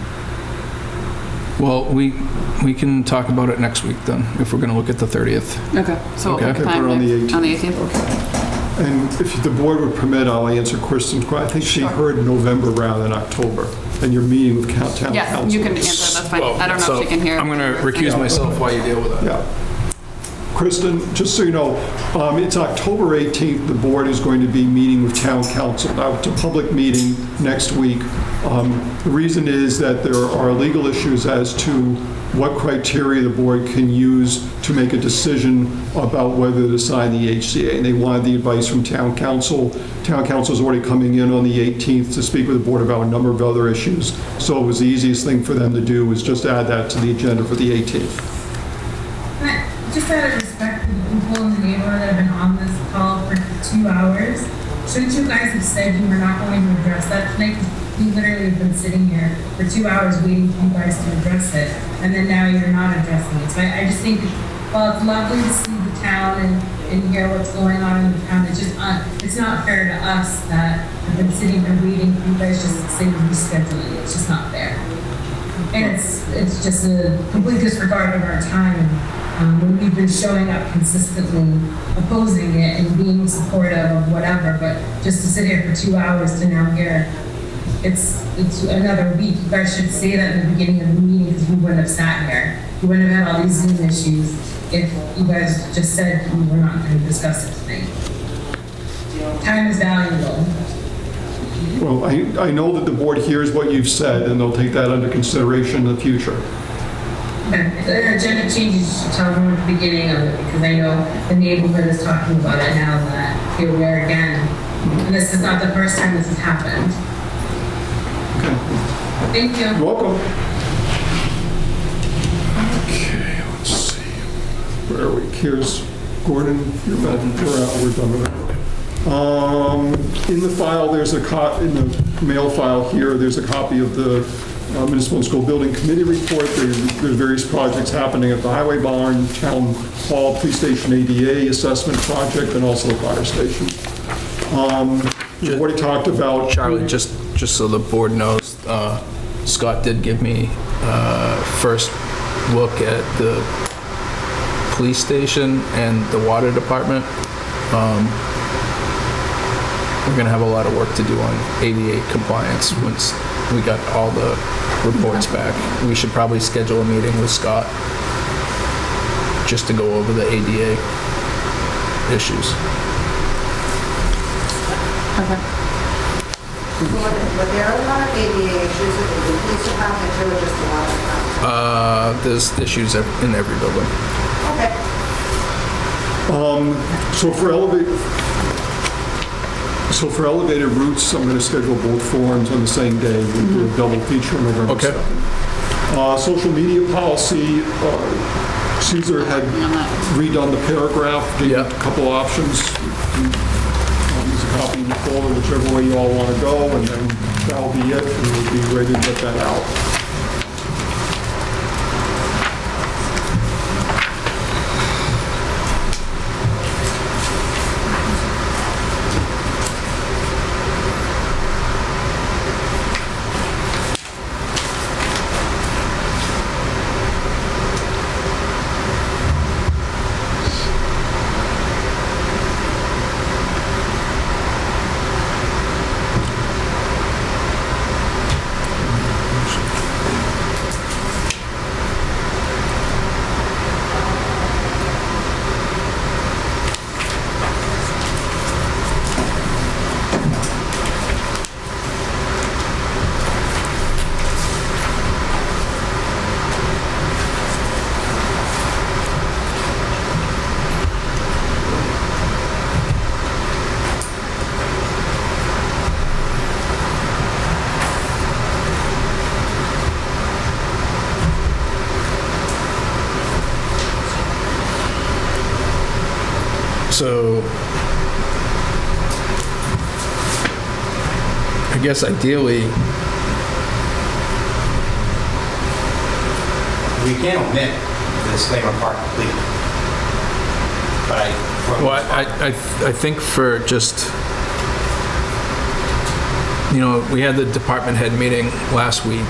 Well, we can talk about it next week then, if we're going to look at the 30th. Okay, so we'll Okay. pick a time Put it on the on the 18th. And if the board would permit, I'll answer Kristen's question. I think she heard November rather than October, and you're meeting with town council. Yes, you can answer, that's fine. I don't know if she can hear. I'm going to recuse myself while you deal with that. Yeah. Kristen, just so you know, it's October 18th, the board is going to be meeting with town council. Now, it's a public meeting next week. The reason is that there are legal issues as to what criteria the board can use to make a decision about whether to sign the HCA. And they wanted the advice from town council. Town council is already coming in on the 18th to speak with the board about a number of other issues. So it was the easiest thing for them to do was just add that to the agenda for the 18th. Just out of respect for the people in the neighborhood that have been on this call for 2 hours, shouldn't you guys have said you were not going to address that tonight? We literally have been sitting here for 2 hours waiting for you guys to address it, and then now you're not addressing it. So I just think while it's lovely to see the town and hear what's going on in the town, it's just, it's not fair to us that have been sitting here waiting for you guys just to say rescheduling. It's just not fair. And it's just a complete disregard of our time. When we've been showing up consistently, opposing it and being supportive of whatever, but just to sit here for 2 hours to now hear it's another week. You guys should say that in the beginning of the meeting because we wouldn't have sat here. We wouldn't have had all these Zoom issues if you guys just said we were not going to discuss it tonight. Time is valuable. Well, I know that the board hears what you've said, and they'll take that under consideration in the future. Okay. If there are agenda changes, you should tell them at the beginning of it, because I know the neighborhood is talking about it now that here we are again. And this is not the first time this has happened. Okay. Thank you. You're welcome. Okay, let's see. Where are we? Here's Gordon. You're back. We're done with it. In the file, there's in the mail file here, there's a copy of the Municipal and School Building Committee report. There's various projects happening at the Highway Barn, Town Hall, Police Station ADA assessment project, and also the fire station. We've already talked about... Charlie, just so the board knows, Scott did give me first look at the police station and the water department. We're going to have a lot of work to do on ADA compliance once we got all the reports back. We should probably schedule a meeting with Scott just to go over the ADA issues. Okay. But there are a lot of ADA issues with the police department, too, or just a lot of There's issues in every building. Okay. So for elevated routes, I'm going to schedule both forums on the same day. We'll do a double feature on November 2nd. Social media policy, Caesar had redone the paragraph, gave a couple options. There's a copy in the folder, whichever way you all want to go, and then that'll be it, and we'll be ready to get that out. So I guess ideally, We can omit the disclaimer part completely. But I think for just, we had the department head meeting last week,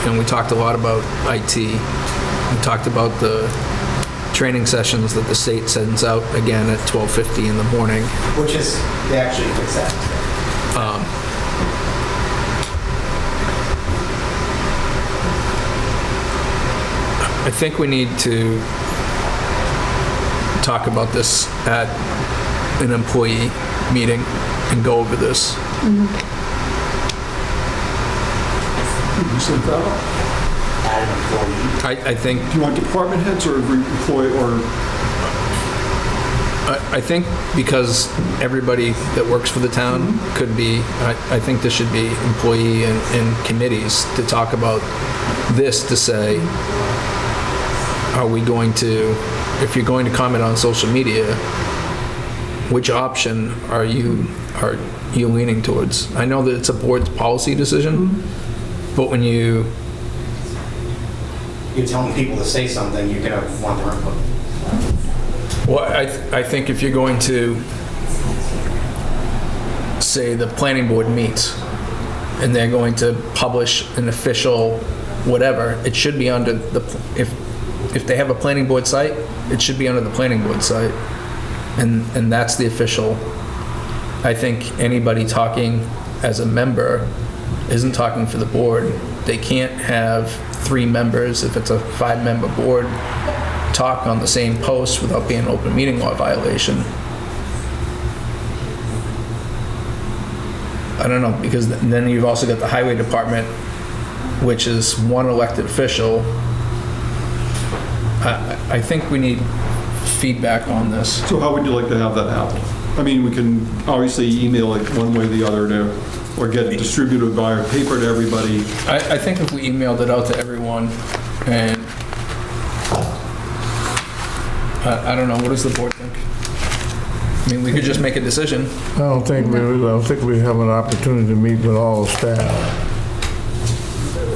and we talked a lot about IT. We talked about the training sessions that the state sends out again at 12:50 in the morning. Which is, they actually fix that. I think we need to talk about this at an employee meeting and go over this. You sent that up? Add an employee. I think. Do you want department heads or employee or? I think because everybody that works for the town could be, I think this should be employee and committees to talk about this, to say, are we going to, if you're going to comment on social media, which option are you leaning towards? I know that it's a board's policy decision, but when you're telling people to say something, you're going to want their input. Well, I think if you're going to say the planning board meets and they're going to publish an official whatever, it should be under the, if they have a planning board site, it should be under the planning board site. And that's the official. I think anybody talking as a member isn't talking for the board. They can't have 3 members, if it's a 5-member board, talk on the same post without being an open meeting law violation. I don't know, because then you've also got the highway department, which is 1 elected official. I think we need feedback on this. So how would you like to have that happen? I mean, we can obviously email it one way or the other or get it distributed via paper to everybody. I think if we emailed it out to everyone and I don't know, what does the board think? I mean, we could just make a decision. I don't think we have an opportunity to meet with all the staff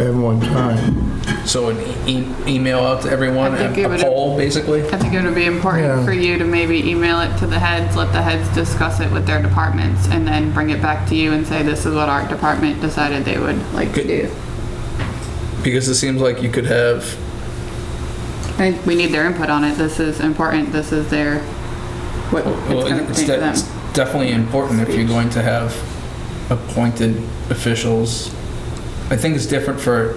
at one time. So an email out to everyone, a poll, basically? I think it would be important for you to maybe email it to the heads, let the heads discuss it with their departments, and then bring it back to you and say, this is what our department decided they would like to do. Because it seems like you could have... I think we need their input on it. This is important. This is their... What it's definitely important if you're going to have appointed officials. I think it's different for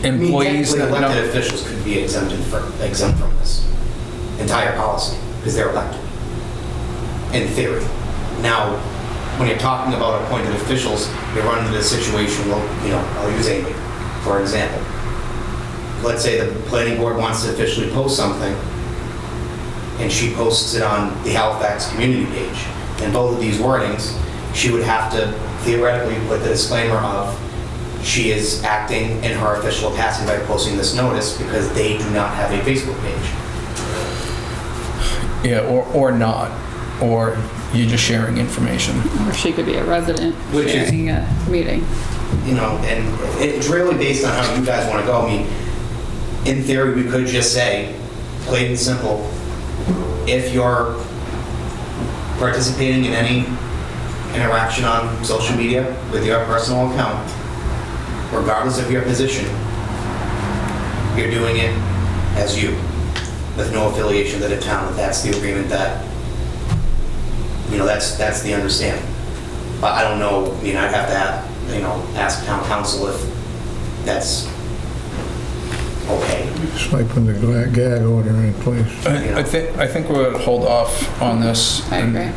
employees. I mean, elected officials could be exempt from this entire policy because they're elected, in theory. Now, when you're talking about appointed officials, you run into this situation. Well, I'll use Amy for example. Let's say the planning board wants to officially post something, and she posts it on the Halifax community page. In both of these wordings, she would have to theoretically put the disclaimer of she is acting in her official capacity by posting this notice because they do not have a Facebook page. Yeah, or not. Or you're just sharing information. Or she could be a resident Which sharing a meeting. And it's really based on how you guys want to go. I mean, in theory, we could just say, plain and simple, if you're participating in any interaction on social media with your personal account, regardless of your position, you're doing it as you, with no affiliation to the town. That's the agreement that, that's the understanding. But I don't know, I'd have to ask town council if that's okay. Just like when the gag order in place. I think we're gonna hold off on this. I agree.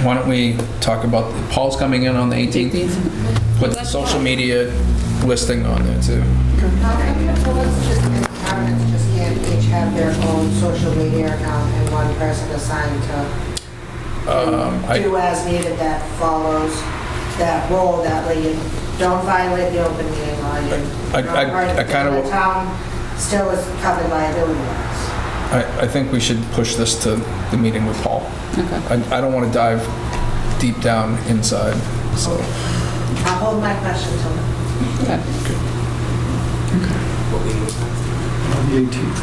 Why don't we talk about, Paul's coming in on the 18th? Put the social media listing on there too. So let's just can't each have their own social media account and one person assigned to do as needed that follows that role, that way you don't violate the open meeting law. I kind of... The town still is covered liability laws. I think we should push this to the meeting with Paul. Okay. I don't want to dive deep down inside, so... I'll hold my question till then. Okay. On the 18th,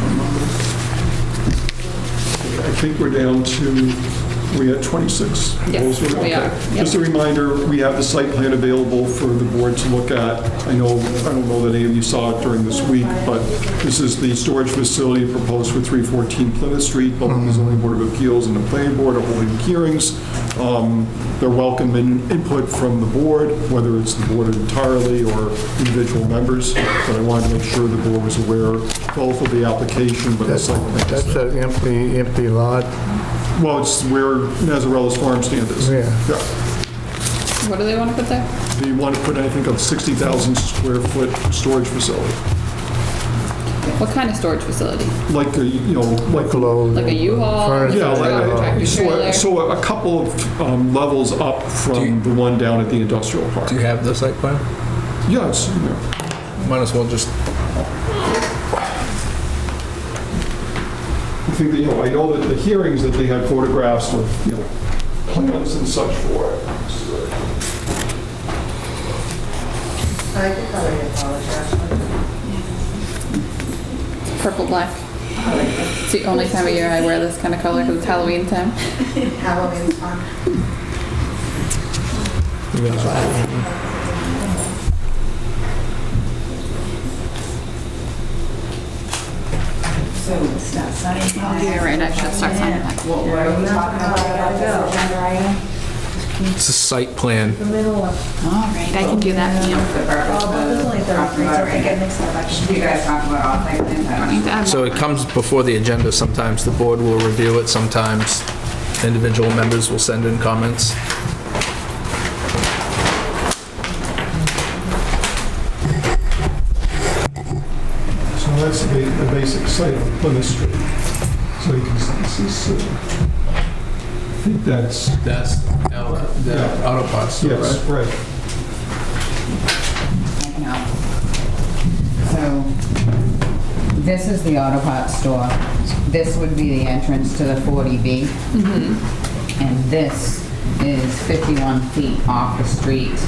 I think we're down to, we had 26. Yes, we are. Yep. Just a reminder, we have the site plan available for the board to look at. I don't know that any of you saw it during this week, but this is the storage facility proposed for 314 Plymouth Street. Both the zoning board of appeals and the planning board are holding hearings. They're welcoming input from the board, whether it's the board entirely or individual members. But I wanted to make sure the board was aware both of the application, but the site plan. That's an empty lot. Well, it's where Nazarella's farm stand is. Yeah. What do they want to put there? They want to put, I think, a 60,000 square foot storage facility. What kind of storage facility? Like a, like a Like a U-Haul? Yeah, so a couple of levels up from the one down at the industrial park. Do you have the site plan? Yes. Might as well just... I think that, I know that the hearings that they had photographs of, plans and such for it. I think I apologize. Purple black. It's the only time of year I wear this kind of color because it's Halloween time. Halloween's fun. So start signing. You're right, I should start signing that. What are we talking about? Agenda item? It's a site plan. All right, I can do that, Pam. You guys talk about all things. I don't need to add So it comes before the agenda sometimes. The board will review it sometimes. Individual members will send in comments. So that's the basic site of Plymouth Street. So you can see, this is, I think that's, the auto parts store, yes, right. So, this is the auto parts store. This would be the entrance to the 40B. And this is 51 feet off the street.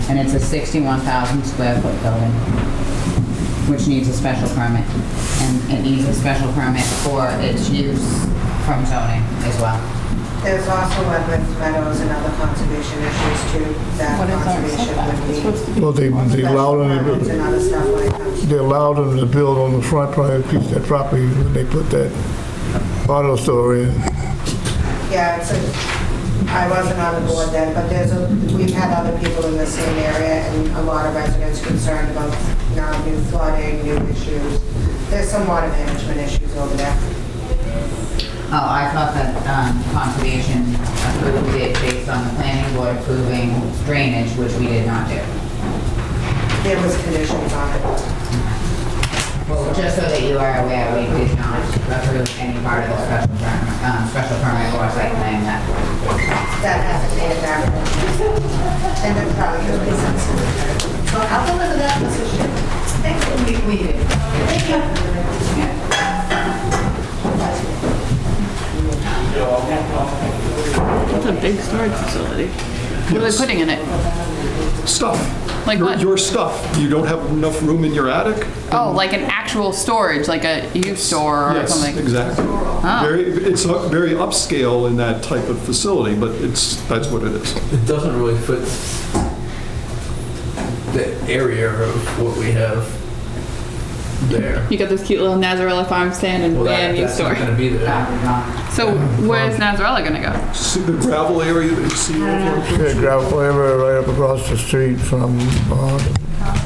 And it's a 61,000 square foot building, which needs a special permit. And it needs a special permit for its use from zoning as well. There's also wetlands, meadows, and other conservation issues too, that What is our conservation setback? would be. Well, they allowed them Wetlands and other stuff when it comes to. they allowed them to build on the front private piece of that property when they put that auto store in. Yeah, I wasn't on the board then, but we've had other people in the same area and a lot of residents concerned about now new flooding, new issues. There's some water management issues over there. Oh, I thought that conservation approved it based on the planning board approving drainage, which we did not do. There was conditions on it. Well, just so that you are aware, we did not approve any part of the special permit or site plan that. That hasn't made it back. And then probably could be sensitive. So I'll deliver that message. Thank you. We did. Thank you. It's a big storage facility. What are they putting in it? Stuff. Like what? Your stuff. You don't have enough room in your attic? Oh, like an actual storage, like a used store or something? Yes, exactly. It's very upscale in that type of facility, but that's what it is. It doesn't really fit the area of what we have there. You got this cute little Nazarella farm stand and brand new That's store. not gonna be there. So where's Nazarella gonna go? See the gravel area that you see over Yeah, gravel area right up across the street from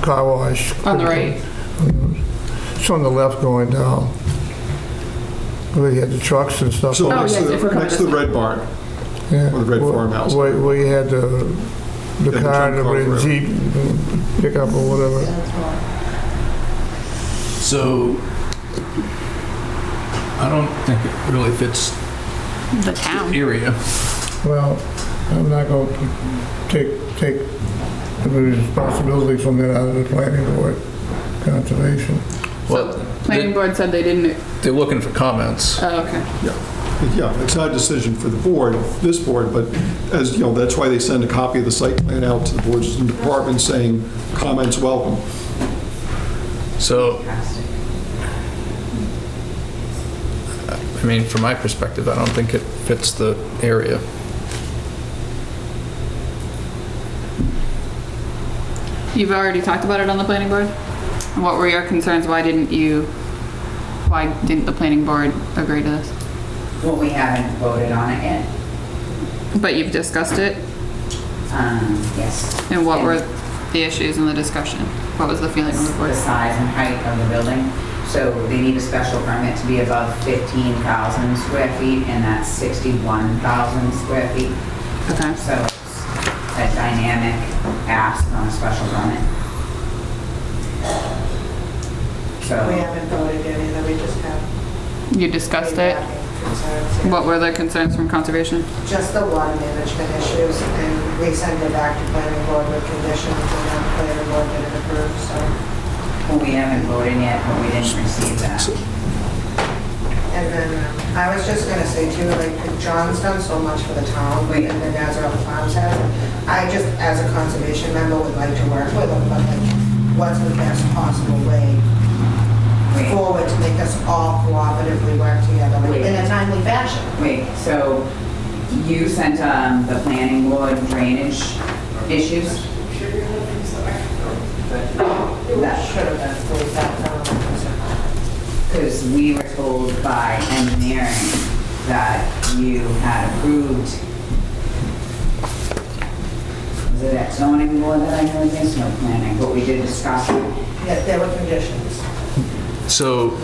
car wash. On the right? It's on the left going down. Where you had the trucks and stuff. So Oh, next yes, to if we're coming next to the this way. Red Barn, Yeah. or the Red Farmhouse. Where you had the the car, junk the car red forever. Jeep, pickup or whatever. So I don't think it really fits The town. the area. Well, I'm not going to take the responsibility from that out of the planning board, conservation. Well, Planning board said they didn't. they're looking for comments. Oh, okay. Yeah, it's not a decision for the board, this board, but as, you know, that's why they send a copy of the site plan out to the boards and departments saying, comments welcome. So, I mean, from my perspective, I don't think it fits the area. You've already talked about it on the planning board? And what were your concerns? Why didn't the planning board agree to this? Well, we haven't voted on it yet. But you've discussed it? Yes. And what were the issues in the discussion? What was the feeling of the board? The size and height of the building. So they need a special permit to be above 15,000 square feet, and that's 61,000 square feet. Okay. So it's a dynamic ask on a special permit. We So haven't voted yet either, we just have. You discussed it? Concerns, yeah. What were the concerns from conservation? Just the water management issues, and we send it back to planning board with conditions, and then planning board didn't approve, so. well, we haven't voted yet, but we didn't receive that. And then, I was just gonna say too, like, John's done so much for the town, and the Nazareth Farms has. I just, as a conservation member, would like to work with him, but like, what's the best possible way forward to us all cooperatively work together in a timely fashion. Wait, so you sent the planning board drainage issues? That should have been closed out. Because we were told by engineering that you had approved. Was it at zoning board that I heard this? No planning, but we did discuss it. Yes, there were conditions. So,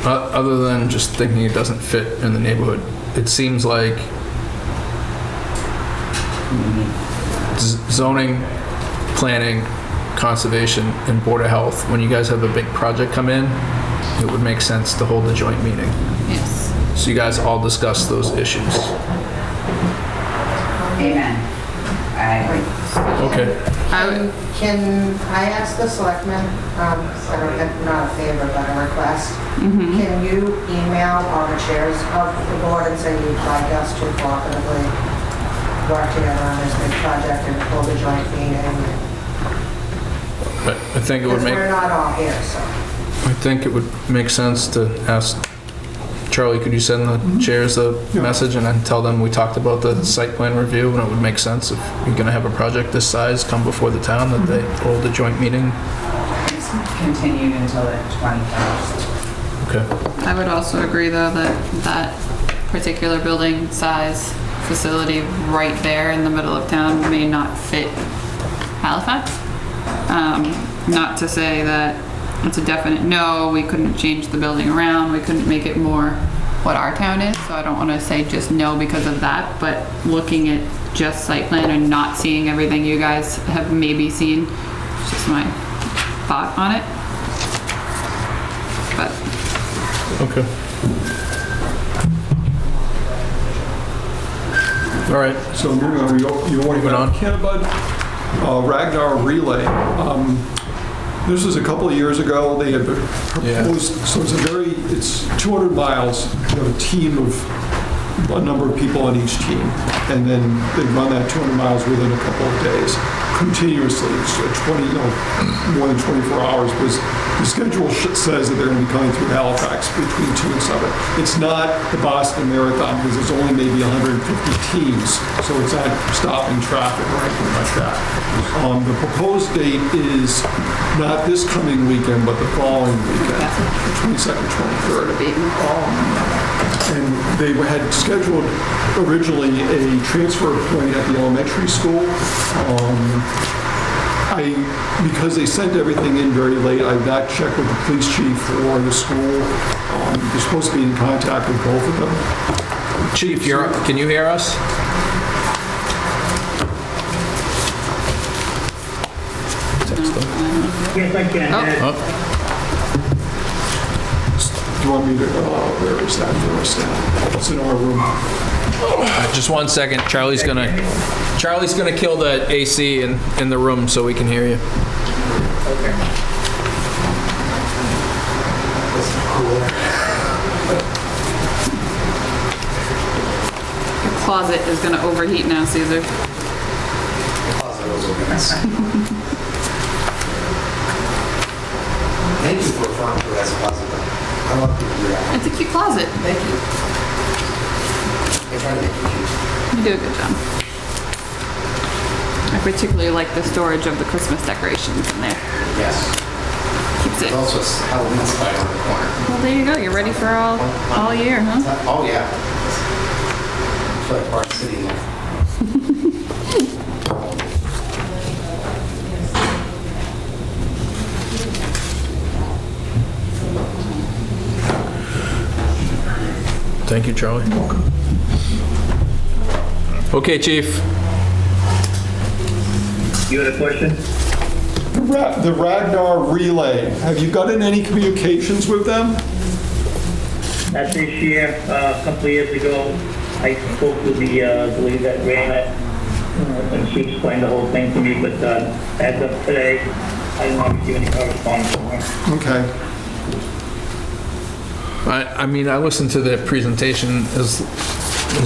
other than just thinking it doesn't fit in the neighborhood, it seems like zoning, planning, conservation, and Board of Health, when you guys have a big project come in, it would make sense to hold a joint meeting. Yes. So you guys all discuss those issues. Amen. I agree. Okay. Can I ask the selectmen, not a favor, but a request? Can you email all the chairs of the board and say you'd like us to cooperatively work together on this big project and hold a joint meeting? I think it would Because make, we're not all here, so. I think it would make sense to ask, Charlie, could you send the chairs a message and then tell them we talked about the site plan review, and it would make sense if you're gonna have a project this size come before the town, that they hold a joint meeting? It's continued until the 21st. Okay. I would also agree, though, that that particular building size facility right there in the middle of town may not fit Halifax. Not to say that it's a definite no, we couldn't change the building around, we couldn't make it more what our town is, so I don't want to say just no because of that, but looking at just site plan and not seeing everything you guys have maybe seen, it's just my thought on it. But Okay. All right. So moving on, you want to go on? Cannabud, Ragnar Relay. This was a couple of years ago. They had proposed, so it's 200 miles. You have a team of a number of people on each team, and then they run that 200 miles within a couple of days, continuously. It's more than 24 hours. Because the schedule says that they're going to be coming through Halifax between 2 and 7. It's not the Boston Marathon because it's only maybe 150 teams, so it's not stopping traffic or anything like that. The proposed date is not this coming weekend, but the following weekend, 22nd, 23rd. And they had scheduled originally a transfer point at the elementary school. Because they sent everything in very late, I've not checked with the police chief or the school. They're supposed to be in contact with both of them. Chief, can you hear us? Yes, I can. Do you want me to, where is that first? It's in our room. Just 1 second. Charlie's gonna kill the AC in the room so we can hear you. Okay. your closet is going to overheat now, Caesar. Thank you for referring to it as a closet. I love people do that. It's a cute closet. Thank you. I try to make it cute. You do a good job. I particularly like the storage of the Christmas decorations in there. Yes. Keeps it. There's also a Halloween spider in the corner. Well, there you go. You're ready for all year, huh? Oh, yeah. I feel like Park City now. Thank you, Charlie. Okay, Chief. You had a question? The Ragnar Relay, have you gotten any communications with them? Actually, this year, a couple of years ago, I spoke with the lady that ran it, and she explained the whole thing to me, but as of today, I didn't receive any correspondence from her. Okay. I mean, I listened to their presentation as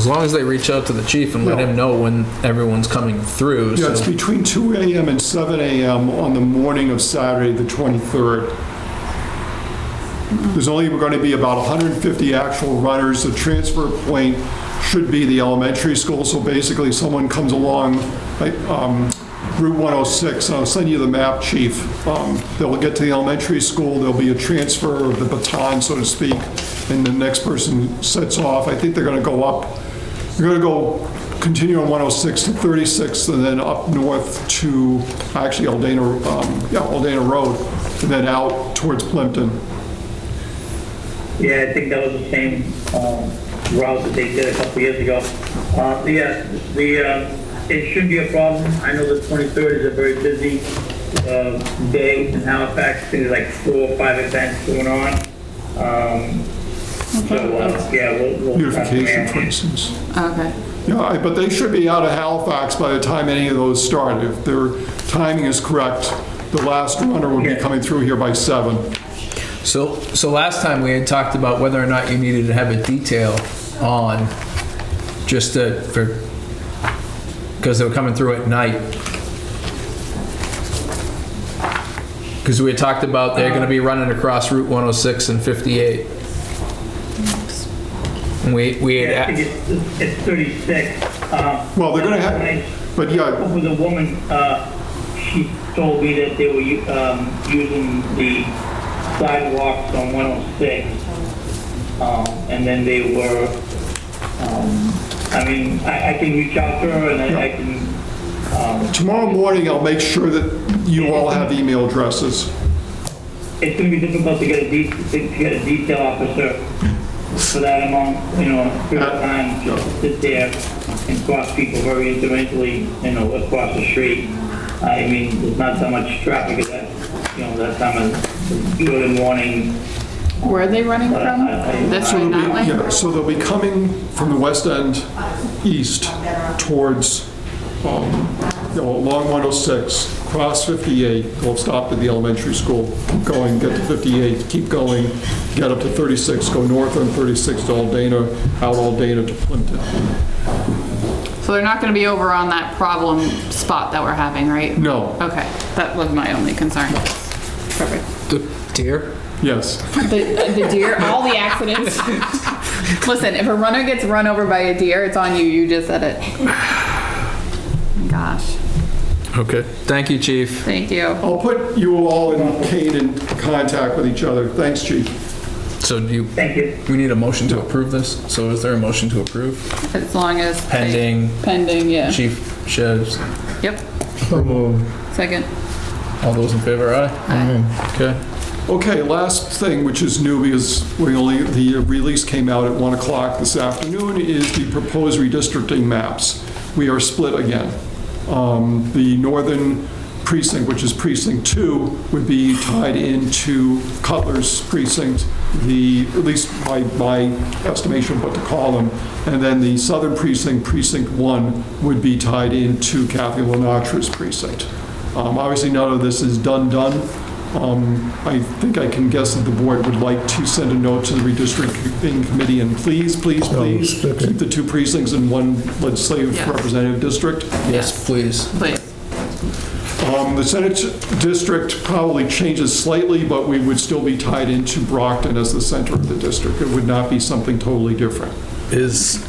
long as they reach out to the chief and let him know when everyone's coming through. Yeah, it's between 2 a.m. and 7 a.m. on the morning of Saturday, the 23rd. There's only going to be about 150 actual runners. The transfer point should be the elementary school, so basically someone comes along, like, Route 106, and I'll send you the map, Chief. They'll get to the elementary school, there'll be a transfer of the baton, so to speak, and the next person sets off. I think they're gonna go up, they're gonna go, continue on 106 to 36, and then up north to, actually Aldana Road, and then out towards Plimpton. Yeah, I think that was the same route that they did a couple years ago. It shouldn't be a problem. I know the 23rd is a very busy day in Halifax. There's like 4 or 5 events going on. We'll Beautification, for instance. Okay. Yeah, but they should be out of Halifax by the time any of those start. If their timing is correct, the last runner will be coming through here by 7. So last time we had talked about whether or not you needed to have a detail on just because they were coming through at night. Because we had talked about they're going to be running across Route 106 and 58. And we had... I think it's 36. Well, they're going to have... But yeah... I spoke with a woman, she told me that they were using the sidewalks on 106. And then they were... I can reach out to her and I can... Tomorrow morning, I'll make sure that you all have email addresses. It's going to be difficult to get a detail officer for that amount, period of time, just to sit there and cross people very incidentally, across the street. I mean, there's not so much traffic at that time of early morning. Where are they running from? This way, that way? Yeah, so they'll be coming from the west end east towards, along 106, cross 58, go stop at the elementary school, keep going, get to 58, keep going, get up to 36, go north on 36 to Aldana, out Aldana to Plimpton. So they're not going to be over on that problem spot that we're having, right? No. Okay, that was my only concern. Perfect. The deer? Yes. The deer, all the accidents. Listen, if a runner gets run over by a deer, it's on you. You just said it. Gosh. Okay. Thank you, Chief. Thank you. I'll put you all and Kate in contact with each other. Thanks, Chief. So Thank you. We need a motion to approve this. So is there a motion to approve? As long as... Pending, yeah. Chief Sheds. Yep. So moved. Second. All those in favor, aye? Aye. Okay. Okay, last thing, which is new because the release came out at 1 o'clock this afternoon, is the proposed redistricting maps. We are split again. The northern precinct, which is precinct 2, would be tied into Cutler's precinct, at least by my estimation of what to call them, and then the southern precinct, precinct 1, would be tied into Kathy Lenatra's precinct. Obviously, none of this is done. I think I can guess that the board would like to send a note to the redistricting committee and please keep the 2 precincts in one legislative representative district. Yes, please. Please. The Senate district probably changes slightly, but we would still be tied into Brockton as the center of the district. It would not be something totally different. Is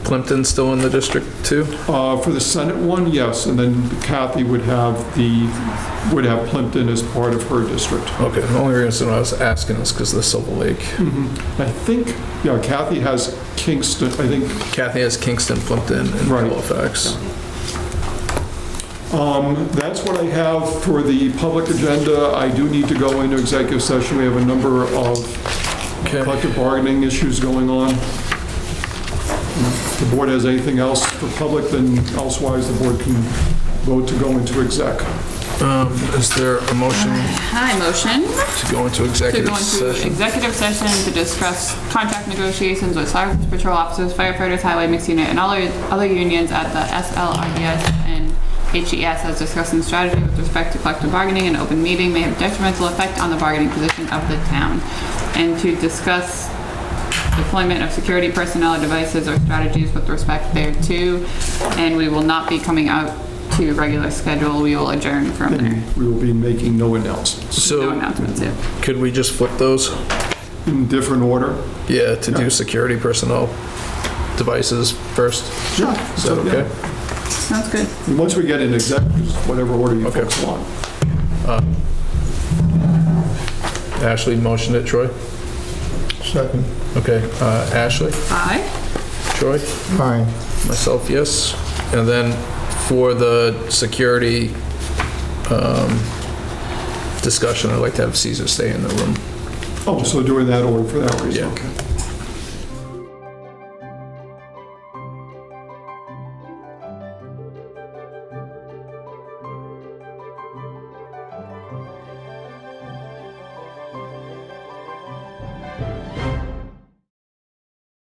Plimpton still in the district too? For the Senate one, yes, and then Kathy would have Plimpton as part of her district. Okay, the only reason I was asking is because of the Silver Lake. I think, Kathy has Kingston, Kathy has Kingston, Plimpton, and Halifax. That's what I have for the public agenda. I do need to go into executive session. We have a number of collective bargaining issues going on. If the board has anything else for public, then elsewise the board can vote to go into exec. Is there a motion? I motion to go into executive session. Executive session to discuss contract negotiations with Fire Patrol officers, firefighters, highway mixed unit, and other unions at the SLRES and HES as discussing strategy with respect to collective bargaining. An open meeting may have detrimental effect on the bargaining position of the town, and to discuss deployment of security personnel or devices or strategies with respect thereto, and we will not be coming out to regular schedule, we will adjourn from there. And we will be making no announcements. No So announcements, yeah. could we just flip those? In different order? Yeah, to do security personnel devices first. Sure. Is that okay? Sounds good. And once we get in executives, whatever order you folks want. Ashley motioned it, Troy? Second. Okay, Ashley? Aye. Troy? Aye. Myself, yes. And then for the security discussion, I'd like to have Caesar stay in the room. Oh, so doing that order for that reason, Yeah. okay.